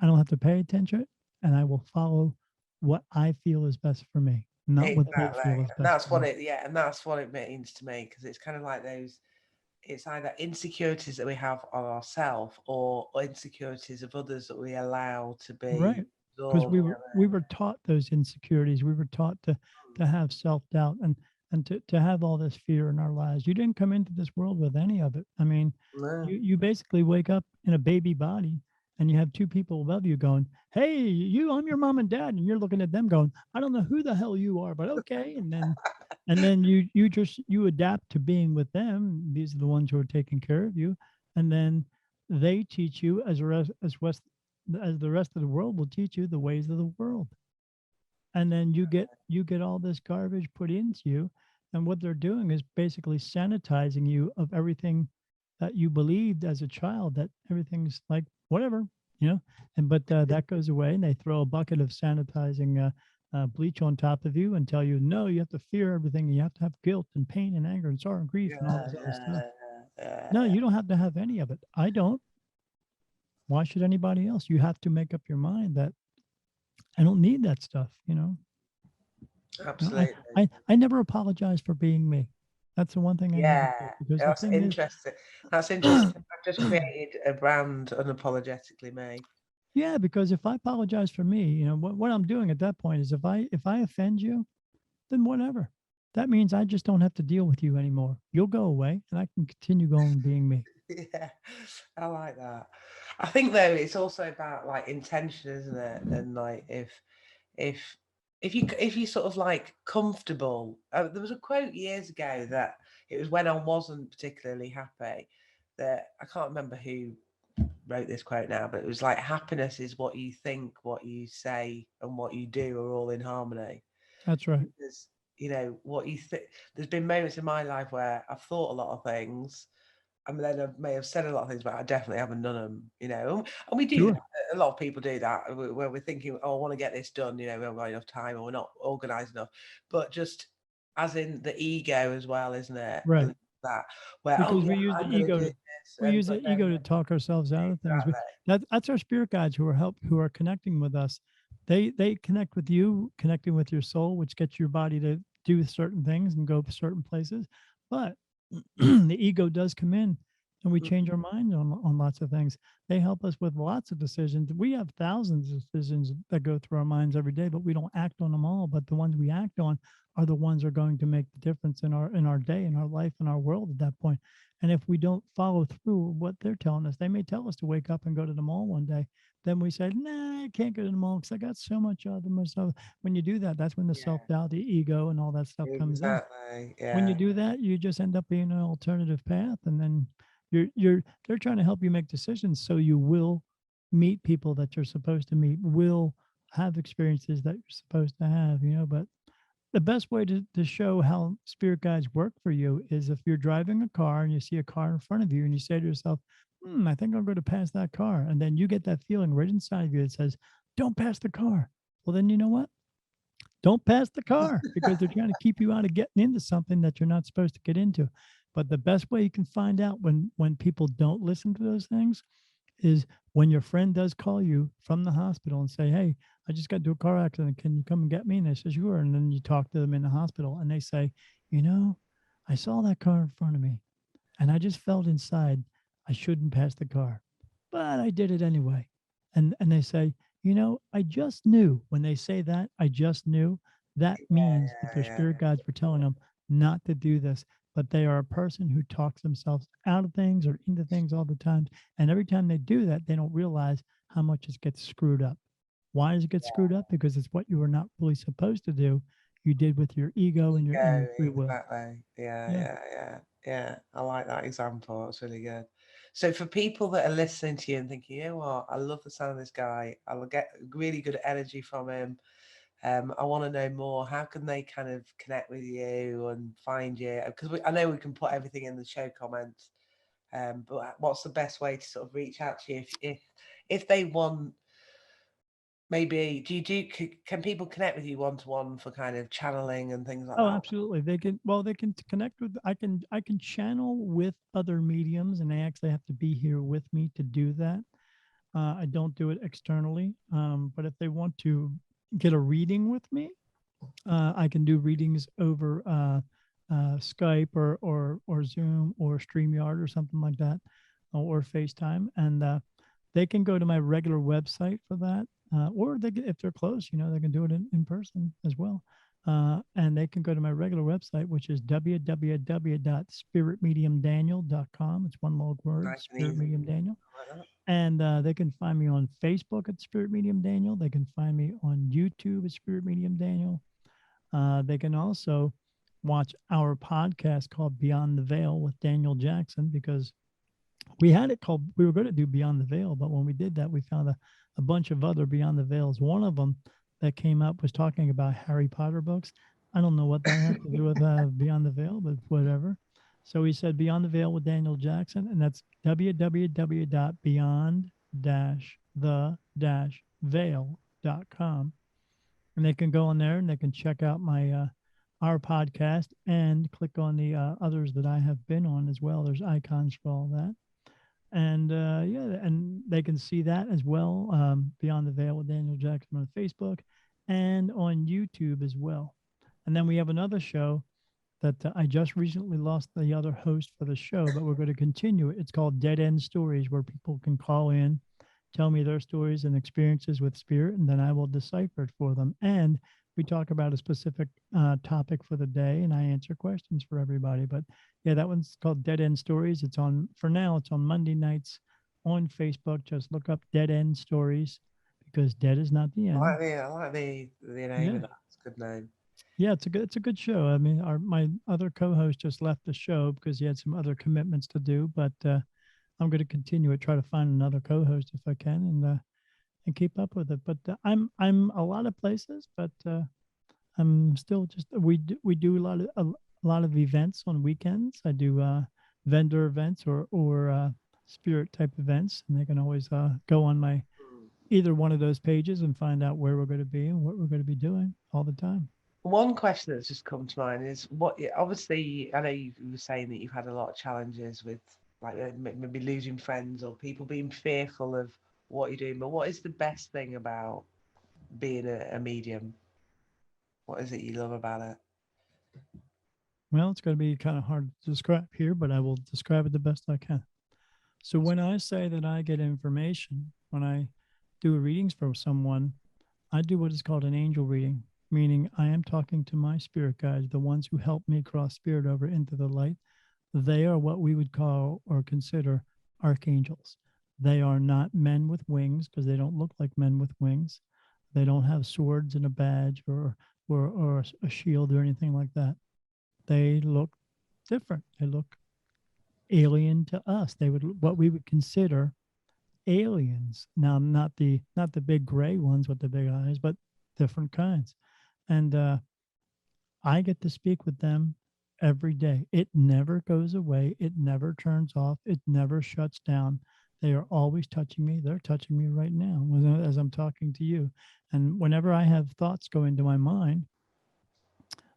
I don't have to pay attention, and I will follow what I feel is best for me, not what they Exactly. feel is And best that's for what me. and that's what it means to me, because it's kind of like those, it's either insecurities that we have on ourselves or insecurities of others that we allow to be Right. Because absorbed. we were taught those insecurities. We were taught to have self-doubt, and to have all this fear in our lives. You didn't come into this world with any of it. I mean, No. you basically wake up in a baby body, and you have two people above you going, "Hey, I'm your mom and dad," and you're looking at them going, "I don't know who the hell you are, but okay." And then you adapt to being with them. These are the ones who are taking care of you, and then they teach you, as the rest of the world will teach you, the ways of the world. And then you get all this garbage put into you, and what they're doing is basically sanitizing you of everything that you believed as a child, that everything's like whatever, you know. But that goes away, and they throw a bucket of sanitizing bleach on top of you and tell you, no, you have to fear everything, and you have to have guilt and pain and anger and sorrow and grief and all Yeah, this other stuff. yeah, No, yeah. you don't have to have any of it. I don't. Why should anybody else? You have to make up your mind that I don't need that stuff, you know. You know, Absolutely. I never apologize for being me. That's the one thing I never Yeah, do, because the that's thing is, interesting. That's interesting. I've just created a brand unapologetically me. yeah, because if I apologize for me, what I'm doing at that point is, if I offend you, then whatever. That means I just don't have to deal with you anymore. You'll go away, and I can continue going being me. Yeah, I like that. I think though it's also about like intention, isn't it? And like if if you sort of like comfortable. There was a quote years ago that it was when I wasn't particularly happy, that I can't remember who wrote this quote now, but it was like, happiness is what you think, what you say, and what you do are all in harmony. That's right. Because what you think. There's been moments in my life where I've thought a lot of things, and then I may have said a lot of things, but I definitely haven't done them. And we do that. Sure. A lot of people do that, where we're thinking, "Oh, I want to get this done." We haven't got enough time, or we're not organised enough. But just as in the ego as well, isn't it? Right. That where, oh Because yeah, we use the I'm going to ego do to this, we and use the but ego then to talk ourselves out of things. exactly, That's our spirit guides who are connecting with us. They connect with you, connecting with your soul, which gets your body to do certain things and go certain places. But the ego does come in and we change our minds on lots of things. They help us with lots of decisions. We have thousands of decisions that go through our minds every day, but we don't act on them all. But the ones we act on are the ones that are going to make the difference in our day, in our life, in our world at that point. And if we don't follow through what they're telling us, they may tell us to wake up and go to the mall one day. Then we say, nah, I can't go to the mall because I got so much other stuff. When you do that, that's when the Yeah, self-doubt, the ego, and all that stuff comes in. exactly. When you Yeah. do that, you just end up being an alternative path, and then they're trying to help you make decisions so you will meet people that you're supposed to meet, will have experiences that you're supposed to have, but the best way to show how spirit guides work for you is if you're driving a car and you see a car in front of you and you say to yourself, I think I'm going to pass that car. And then you get that feeling right inside of you that says, don't pass the car. Well, then you know what? Don't pass the car, because they're trying to keep you out of getting into something that you're not supposed to get into. But the best way you can find out when people don't listen to those things is when your friend does call you from the hospital and say, hey, I just got into a car accident. Can you come and get me? And they say, sure. And then you talk to them in the hospital and they say, I saw that car in front of me and I just felt inside I shouldn't pass the car, but I did it anyway. And they say, I just knew. When they say that, I just knew, that means that their Yeah. spirit guides were telling them not to do this. But they are a person who talks themselves out of things or into things all the time. And every time they do that, they don't realize how much it gets screwed up. Why does it get screwed up? Because it's what you were not really supposed to do. You did with your ego and your Ego, free will. exactly. Yeah, Yeah. yeah, yeah, yeah. I like that example. It's really good. So for people that are listening to you and thinking, you know what, I love the sound of this guy. I'll get really good energy from him. I want to know more. How can they kind of connect with you and find you? Because I know we can put everything in the show comments. But what's the best way to sort of reach out to you if they want? Maybe can people connect with you one to one for kind of channeling and things like Oh, that? absolutely. They can connect with, I can channel with other mediums, and they actually have to be here with me to do that. I don't do it externally. But if they want to get a reading with me, I can do readings over Skype or Zoom or StreamYard or something like that, or FaceTime, and they can go to my regular website for that, or if they're close, they can do it in person as well. And they can go to my regular website, which is www.spiritmediumdaniel.com. It's one long word, Nice and Spirit easy. Medium Daniel. I like that. And they can find me on Facebook at Spirit Medium Daniel. They can find me on YouTube at Spirit Medium Daniel. They can also watch our podcast called Beyond the Veil with Daniel Jackson, because we were going to do Beyond the Veil, but when we did that, we found a bunch of other Beyond the Veils. One of them that came up was talking about Harry Potter books. I don't know what that has to do with Beyond the Veil, but whatever. So we said Beyond the Veil with Daniel Jackson, and that's www.beyond-the-veil.com. And they can go on there and they can check out our podcast and click on the others that I have been on as well. There's icons for all that. And and they can see that as well, Beyond the Veil with Daniel Jackson on Facebook and on YouTube as well. And then we have another show that I just recently lost the other host for the show, but we're going to continue it. It's called Dead End Stories, where people can call in, tell me their stories and experiences with spirit, and then I will decipher it for them. And we talk about a specific topic for the day, and I answer questions for everybody. But yeah, that one's called Dead End Stories. It's on Monday nights on Facebook. Just look up Dead End Stories, because dead is not the end. I like the name Yeah. of that. It's a good name. Yeah, it's a good show. I mean, my other co-host just left the show because he had some other commitments to do, but I'm going to continue it. Try to find another co-host if I can, and keep up with it. But I'm a lot of places, but I'm still just we do a lot of events on weekends. I do vendor events or spirit type events, and they can always go on my either one of those pages and find out where we're going to be and what we're going to be doing all the time. One question that's just come to mind is obviously, I know you were saying that you've had a lot of challenges with like maybe losing friends or people being fearful of what you're doing, but what is the best thing about being a medium? What is it you love about it? Well, it's going to be kind of hard to describe here, but I will describe it the best I can. So when I say that I get information, when I do readings for someone, I do what is called an angel reading, meaning I am talking to my spirit guides, the ones who help me cross spirit over into the light. They are what we would call or consider archangels. They are not men with wings because they don't look like men with wings. They don't have swords and a badge or a shield or anything like that. They look different. They look alien to us. They would what we would consider aliens. Now, not the big gray ones with the big eyes, but different kinds. And I get to speak with them every day. It never goes away. It never turns off. It never shuts down. They are always touching me. They're touching me right now as I'm talking to you. And whenever I have thoughts go into my mind,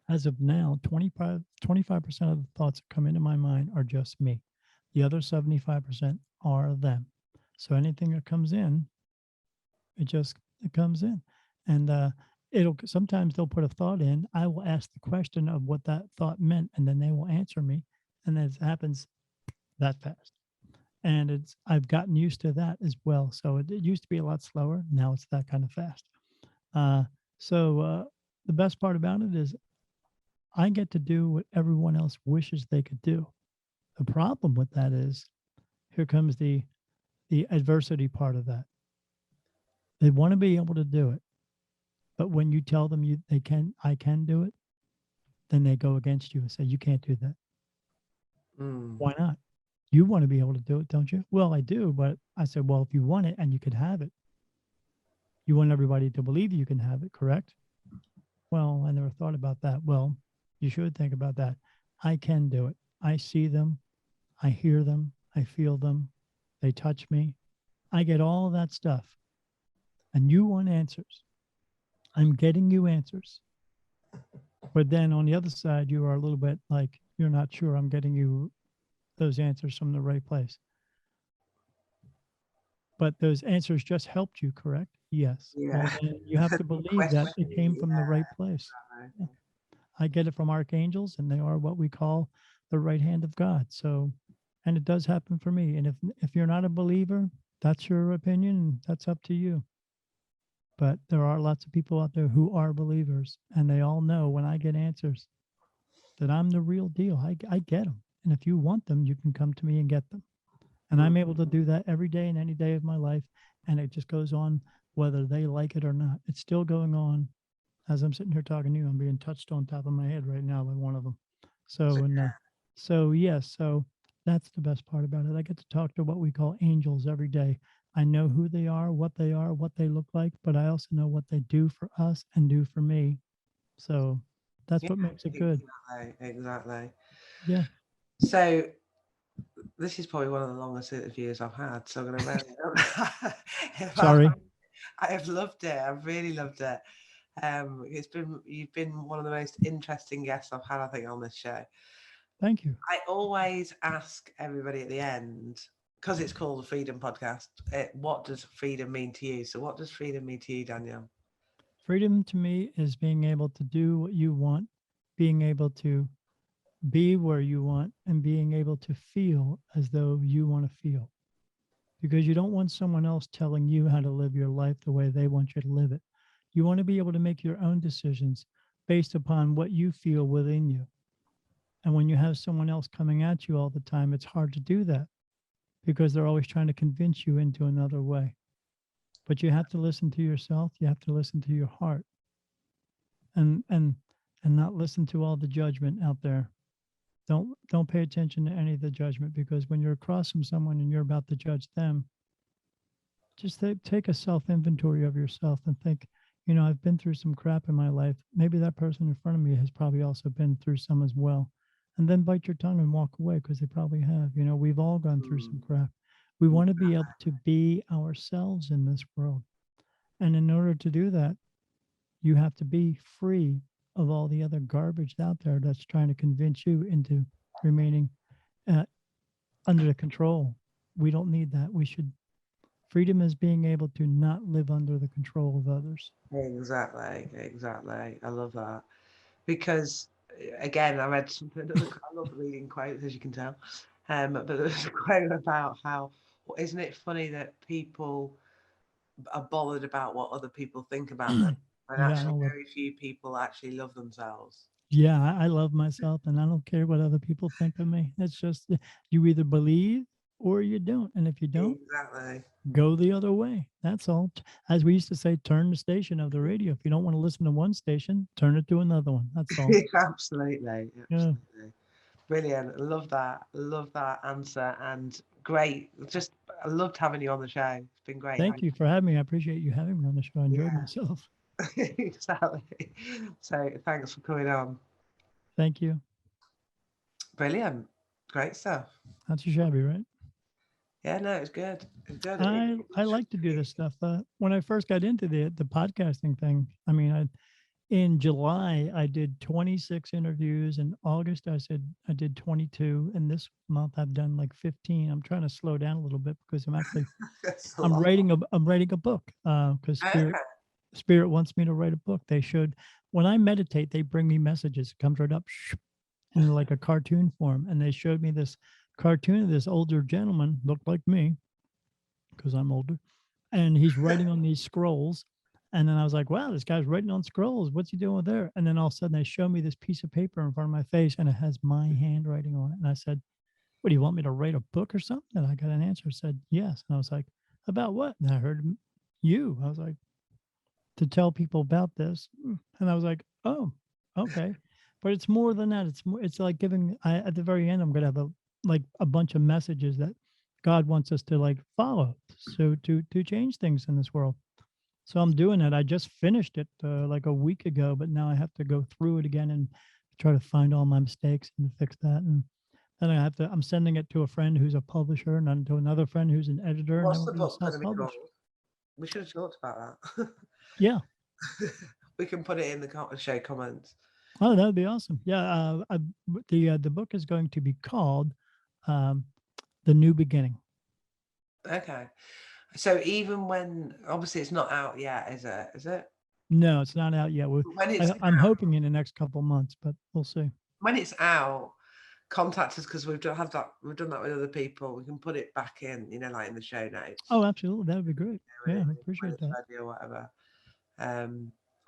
as of now, 25% of the thoughts that come into my mind are just me. The other 75% are them. So anything that comes in, it comes in. And it'll sometimes they'll put a thought in. I will ask the question of what that thought meant, and then they will answer me. And it happens that fast. And I've gotten used to that as well. So it used to be a lot slower. Now it's that kind of fast. Uh, so the best part about it is I get to do what everyone else wishes they could do. The problem with that is here comes the adversity part of that. They want to be able to do it, but when you tell them I can do it, then they go against you and say you can't do that. Why not? You want to be able to do it, don't you? Well, I do, but I said, well, if you want it and you could have it, you want everybody to believe you can have it, correct? Well, I never thought about that. Well, you should think about that. I can do it. I see them. I hear them. I feel them. They touch me. I get all that stuff. And you want answers. I'm getting you answers. But then on the other side, you are a little bit like, you're not sure I'm getting you those answers from the right place. But those answers just helped you, correct? Yes. Yeah. Well, then you have to believe that it came from the right place. Yeah. I get it from archangels, and they are what we call the right hand of God. So, and it does happen for me. And if you're not a believer, that's your opinion. That's up to you. But there are lots of people out there who are believers, and they all know when I get answers that I'm the real deal. I get them. And if you want them, you can come to me and get them. And I'm able to do that every day and any day of my life. And it just goes on whether they like it or not. It's still going on as I'm sitting here talking to you. I'm being touched on top of my head right now by one of them. So yes, so that's the best part about it. I get to talk to what we call angels every day. I know who they are, what they look like, but I also know what they do for us and do for me. So that's what makes it good. Exactly. Yeah. So this is probably one of the longest interviews I've had. So I'm going to round it up. Sorry. I have loved it. I've really loved it. You've been one of the most interesting guests I've had, I think, on this show. Thank you. I always ask everybody at the end, because it's called the Freedom Podcast, what does freedom mean to you? So what does freedom mean to you, Daniel? Freedom to me is being able to do what you want, being able to be where you want, and being able to feel as though you want to feel. Because you don't want someone else telling you how to live your life the way they want you to live it. You want to be able to make your own decisions based upon what you feel within you. And when you have someone else coming at you all the time, it's hard to do that because they're always trying to convince you into another way. But you have to listen to yourself. You have to listen to your heart, and not listen to all the judgment out there. Don't pay attention to any of the judgment, because when you're across from someone and you're about to judge them, just take a self-inventory of yourself and think, I've been through some crap in my life. Maybe that person in front of me has probably also been through some as well. And then bite your tongue and walk away, because they probably have. We've all gone through some crap. We want to be able to be ourselves in this world. And in order to do that, you have to be free of all the other garbage out there that's trying to convince you into remaining under the control. We don't need that. Freedom is being able to not live under the control of others. Exactly. I love that. Because, again, I read something, I love reading quotes, as you can tell. But there was a quote about how, isn't it funny that people are bothered about what other people think about them, and Yeah, I actually don't love. very few people actually love themselves. Yeah, I love myself, and I don't care what other people think of me. It's just you either believe or you don't, and if you don't, Exactly. go the other way. That's all. As we used to say, turn the station of the radio. If you don't want to listen to one station, turn it to another one. That's all. Absolutely, Yeah. absolutely. Brilliant. Love that. Love that answer. And great. Just, I loved having you on the show. It's been great. Thank you for having me. I appreciate you having me on the show. I enjoyed Yeah, myself. exactly. So thanks for coming on. Thank you. Brilliant. Great stuff. That's a shabby, right? Yeah, no, it's good. It's good. I like to do this stuff. When I first got into the podcasting thing, I mean, in July I did 26 interviews. In August I said I did 22, and this month I've done like 15. I'm trying to slow down a little bit because That's a I'm lot. writing a book because Okay. Spirit wants me to write a book. They should when I meditate, they bring me messages. It comes right up in like a cartoon form, and they showed me this cartoon of this older gentleman, looked like me because I'm older, and he's writing on these scrolls. And then I was like, wow, this guy's writing on scrolls. What's he doing there? And then all of a sudden they show me this piece of paper in front of my face, and it has my handwriting on it. And I said, what, do you want me to write a book or something? And I got an answer, said, yes. And I was like, about what? And I heard you. I was like, to tell people about this. And I was like, oh, okay. But it's more than that. It's more, it's like giving, at the very end, I'm going to have a bunch of messages that God wants us to like follow. So to change things in this world. So I'm doing it. I just finished it like a week ago, but now I have to go through it again and try to find all my mistakes and fix that. And then I'm sending it to a friend who's a publisher, and then to another friend who's an editor, and then What's we're the going to book going to be called? self-publish. We should have talked about that. Yeah. We can put it in the show comments. Oh, that would be awesome. Yeah. The book is going to be called um, The New Beginning. Okay. So even when, obviously it's not out yet, is it? Is it? No, it's not out yet. When it's I'm out, hoping in the next couple months, but we'll see. when it's out, contact us, because we've done that with other people. We can put it back in, like in the show notes. Oh, absolutely. That would be great. Yeah, I appreciate that. Or whatever.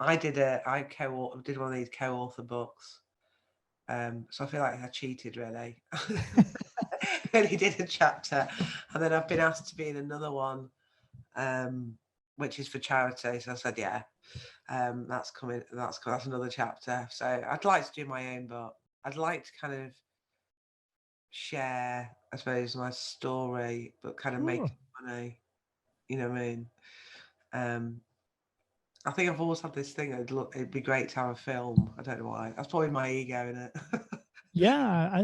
I did one of these co-author books. So I feel like I cheated really. I only did a chapter, and then I've been asked to be in another one, which is for charity. So I said, yeah, that's coming. That's another chapter. So I'd like to do my own book. I'd like to kind of share, I suppose, my story, but kind of make money. You know what I mean? I think I've always had this thing. It'd be great to have a film. I don't know why. That's probably my ego in it. Yeah,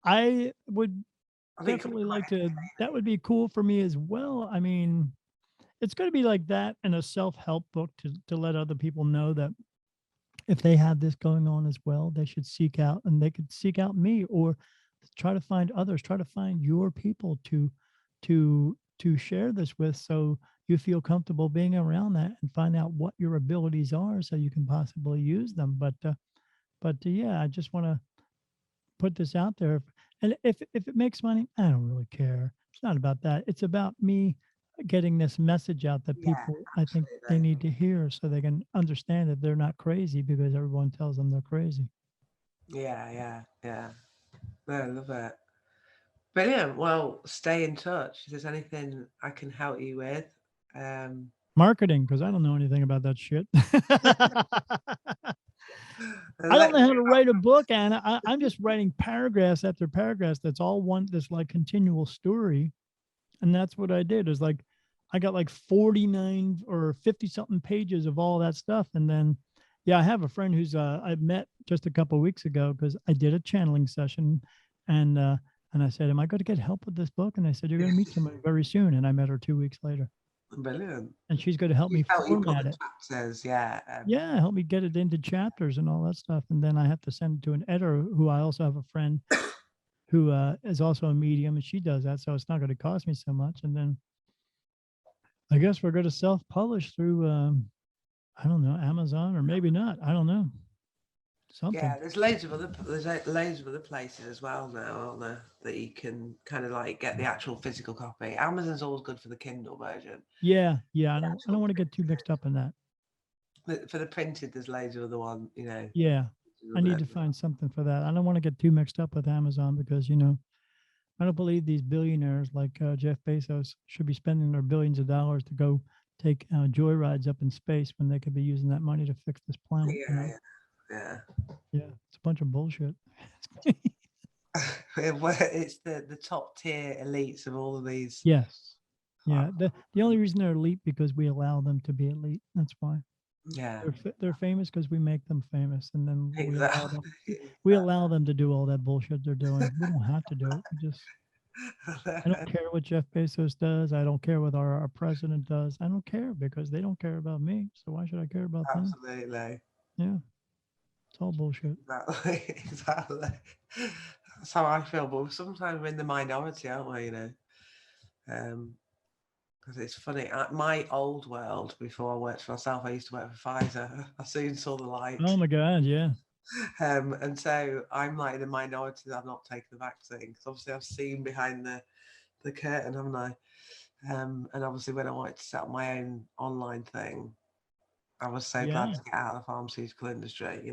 I would I think definitely like to. That would be cool for me as well. I mean, it's going to be like that and a self-help book to let other people know that if they have this going on as well, they should seek out, and they could seek out me, or try to find others, try to find your people to share this with, so you feel comfortable being around that and find out what your abilities are so you can possibly use them. But yeah, I just want to put this out there. And if it makes money, I don't really care. It's not about that. It's about me getting this message out that people, I think they need to hear, so they can understand that they're not crazy because everyone tells them they're crazy. Yeah. No, I love it. Brilliant. Well, stay in touch. If there's anything I can help you with. Marketing, because I don't know anything about that shit. I don't know how to write a book, Anna. I'm just writing paragraphs after paragraphs. That's all this like continual story. And that's what I did, is like, I got like 49 or 50 something pages of all that stuff. And then, yeah, I have a friend who's I met just a couple of weeks ago because I did a channeling session, and I said, am I going to get help with this book? And I said, you're going to meet someone very soon. And I met her 2 weeks later. Brilliant. And she's going to help me format it. Chapters, yeah. Yeah, help me get it into chapters and all that stuff. And then I have to send it to an editor, who I also have a friend who is also a medium, and she does that. So it's not going to cost me so much. And then I guess we're going to self-publish through, I don't know, Amazon, or maybe not. I don't know. something. there's loads of other places as well now, aren't there, that you can kind of like get the actual physical copy. Amazon's always good for the Kindle version. Yeah, yeah. I The don't actual want to get too mixed up in that. for the printed, there's loads of other one, Yeah, I need to find something for that. I don't want to get too mixed up with Amazon because I don't believe these billionaires like Jeff Bezos should be spending their billions of dollars to go take joyrides up in space when they could be using that money to fix this planet. Yeah. Yeah, it's a bunch of bullshit. It's the top tier elites of all of these. Yes. Yeah. The only reason they're elite because we allow them to be elite. That's why. Yeah, They're famous because we make them famous, and then exactly. we allow them to do all that bullshit they're doing. We don't have to do it. I don't care what Jeff Bezos does. I don't care what our president does. I don't care because they don't care about me. So why should I care about them? Absolutely. Yeah. It's all bullshit. Exactly. That's how I feel. But sometimes we're in the minority, aren't we? Because it's funny. My old world, before I worked for myself, I used to work for Pfizer. I soon saw the light. Oh my God, yeah. And so I'm like in the minority that I've not taken the vaccine because obviously I've seen behind the curtain, haven't I? And obviously when I wanted to set up my own online thing, I was so glad to get out of the pharmaceutical industry,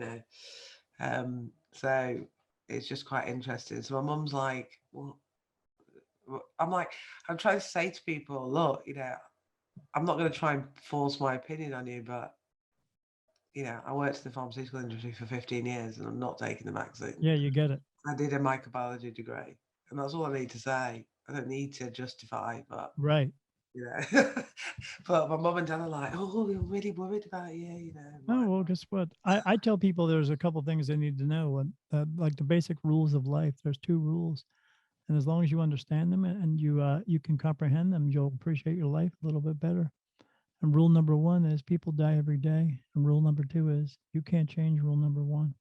So it's just quite interesting. So my mum's like, well, I'm trying to say to people, look, I'm not going to try and force my opinion on you, but I worked in the pharmaceutical industry for 15 years and I'm not taking the vaccine. Yeah, you get it. I did a microbiology degree and that's all I need to say. I don't need to justify, but right. But my mum and dad are like, oh, we're really worried about you, Oh, well, guess what? I tell people there's a couple things they need to know. Like the basic rules of life, there's 2 rules. And as long as you understand them and you can comprehend them, you'll appreciate your life a little bit better. And rule number 1 is people die every day. And rule number 2 is you can't change rule number 1.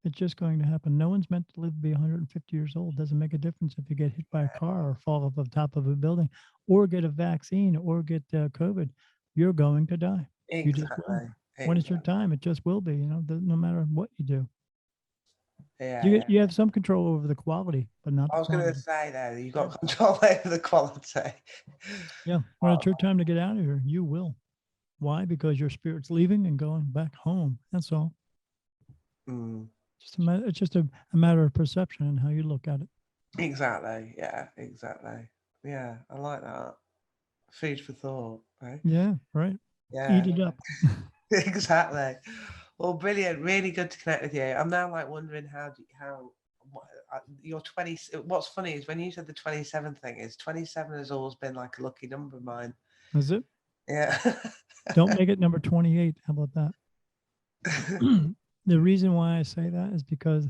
It's just going to happen. No one's meant to live to be 150 years old. Doesn't make a difference if you get hit by a car or fall off the top of a building or get a vaccine or get COVID. You're going to die. Exactly. You just will. When it's your time, it just will be, no matter what you do. You have some control over the quality, but not the I was going quantity. to say, though, you've got control over the quality. Yeah. When it's your time to get out of here, you will. Why? Because your spirit's leaving and going back home. That's all. It's just a matter of perception and how you look at it. Exactly. Yeah, exactly. Yeah, I like that. Food for thought, right? Yeah, right. Yeah. Eat it up. Exactly. Well, brilliant. Really good to connect with you. I'm now like wondering you're 20. What's funny is when you said the 27 thing is 27 has always been like a lucky number of mine. Is it? Yeah. Don't make it number 28. How about that? The reason why I say that is because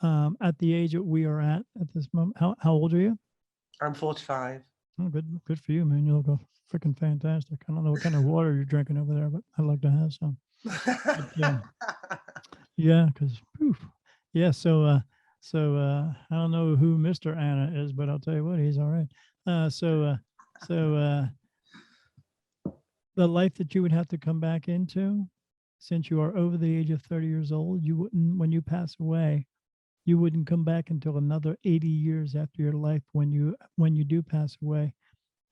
at the age that we are at this moment, how old are you? I'm 45. Oh, good for you, man. You look freaking fantastic. I don't know what kind of water you're drinking over there, but I'd like to have some. But, yeah, because So I don't know who Mr. Anna is, but I'll tell you what, he's all right. The life that you would have to come back into, since you are over the age of 30 years old, you wouldn't, when you pass away, you wouldn't come back until another 80 years after your life when you do pass away.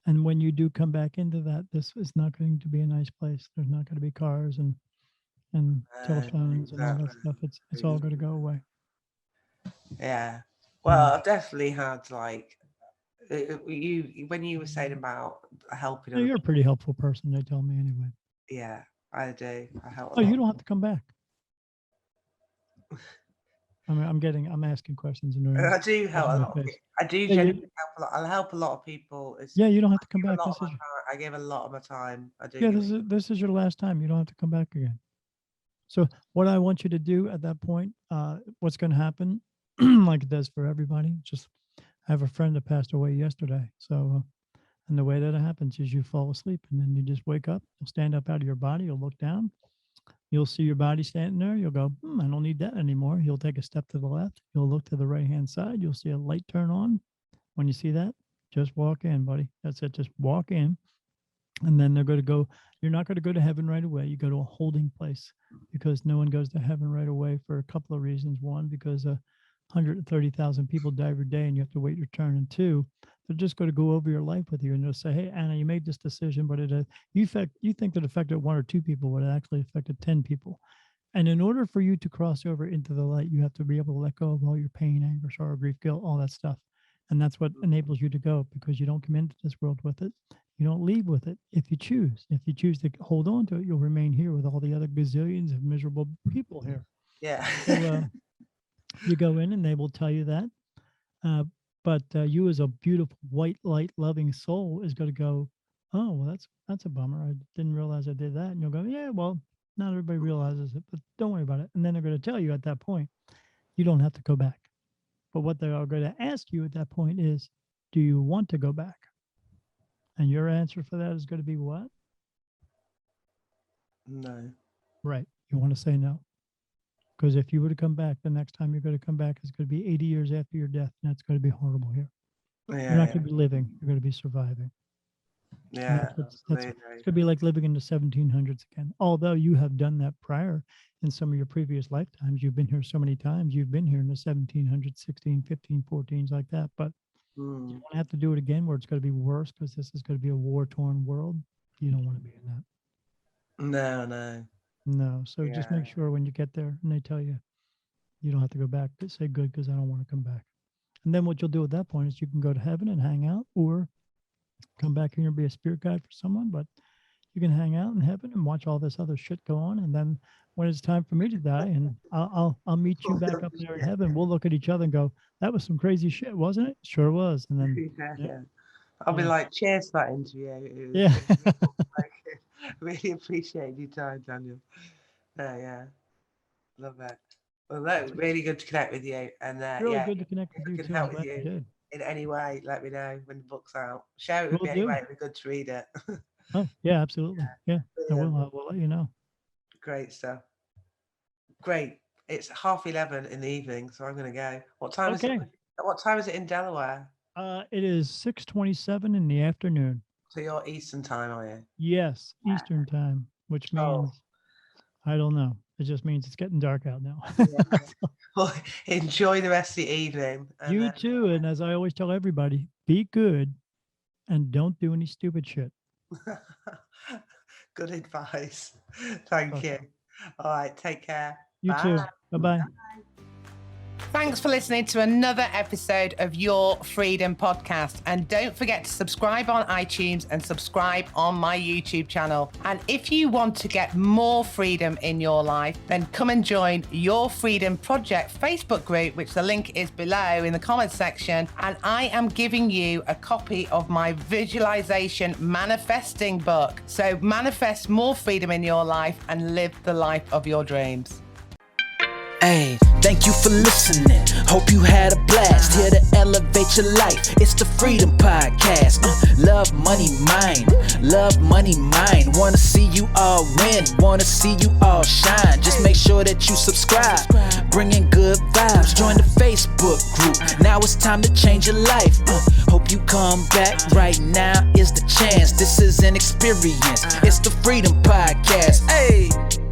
And when you do come back into that, this is not going to be a nice place. There's not going to be cars and telephones and all that stuff. It's all going to go away. Yeah. Well, I've definitely had like when you were saying about helping. You're a pretty helpful person, they tell me anyway. Yeah, I do. I help. Oh, you don't have to come back. I mean, I'm asking questions. I do help a lot. I do genuinely help a lot. I'll help a lot of people. You don't have to come back. I give a lot of my time. I do. Yeah, this is your last time. You don't have to come back again. So what I want you to do at that point, what's going to happen, like it does for everybody, just I have a friend that passed away yesterday. So, and the way that it happens is you fall asleep and then you just wake up. You'll stand up out of your body. You'll look down. You'll see your body standing there. You'll go, I don't need that anymore. You'll take a step to the left. You'll look to the right-hand side. You'll see a light turn on. When you see that, just walk in, buddy. That's it. Just walk in. And then they're going to go, you're not going to go to heaven right away. You go to a holding place, because no one goes to heaven right away for a couple of reasons. One, because 130,000 people die every day and you have to wait your turn. And two, they're just going to go over your life with you and they'll say, hey, Anna, you made this decision, but you think that affected one or two people, but it actually affected 10 people. And in order for you to cross over into the light, you have to be able to let go of all your pain, anger, sorrow, grief, guilt, all that stuff. And that's what enables you to go, because you don't come into this world with it. You don't leave with it if you choose. If you choose to hold on to it, you'll remain here with all the other gazillions of miserable people here. Yeah. So you go in and they will tell you that. But you as a beautiful, white, light, loving soul is going to go, oh, well, that's a bummer. I didn't realize I did that. And you'll go, yeah, well, not everybody realizes it, but don't worry about it. And then they're going to tell you at that point, you don't have to go back. But what they are going to ask you at that point is, do you want to go back? And your answer for that is going to be what? No. Right. You want to say no. Because if you were to come back, the next time you're going to come back is going to be 80 years after your death. And that's going to be horrible here. Yeah, you're not going to be living. You're going to be surviving. Yeah. It's going to be like living in the 1700s again. Although you have done that prior in some of your previous lifetimes. You've been here so many times. You've been here in the 1700s, 16, 15, 14s, like that. But you don't have to do it again where it's going to be worse, because this is going to be a war-torn world. You don't want to be in that. No. So just make sure when you get there and they tell you, you don't have to go back, to say good, because I don't want to come back. And then what you'll do at that point is you can go to heaven and hang out, or come back here and be a spirit guide for someone. But you can hang out in heaven and watch all this other shit go on. And then when it's time for me to die, and I'll meet you back up there in heaven, we'll look at each other and go, that was some crazy shit, wasn't it? Sure was. And then I'll be like, cheers for that interview. Really appreciate your time, Daniel. Love that. Well, that was really good to connect with you. And really good to connect with you can too. help with you in any way. Let me know when the book's out. Share it with me anyway. It'd be good to read it. Oh yeah, absolutely. Yeah, I will let you know. Great stuff. Great. It's 11:30 in the evening, so I'm going to go. What time is it? What time is it in Delaware? It is 6:27 in the afternoon. So you're Eastern time, are you? Yes, Eastern time, which means I don't know. It just means it's getting dark out now. Well, enjoy the rest of the evening. You too. And as I always tell everybody, be good and don't do any stupid shit. Good advice. Thank you. All right. Take care. You too. Bye-bye. Thanks for listening to another episode of Your Freedom Podcast. And don't forget to subscribe on iTunes and subscribe on my YouTube channel. And if you want to get more freedom in your life, then come and join Your Freedom Project Facebook group, which the link is below in the comments section. And I am giving you a copy of my visualization manifesting book. So manifest more freedom in your life and live the life of your dreams. Hey, thank you for listening. Hope you had a blast. Here to elevate your life. It's the Freedom Podcast. Love, money, mind. Love, money, mind. Wanna see you all win. Wanna see you all shine. Just make sure that you subscribe. Bringing good vibes. Join the Facebook group. Now it's time to change your life. Hope you come back. Right now is the chance. This is an experience. It's the Freedom Podcast. Hey.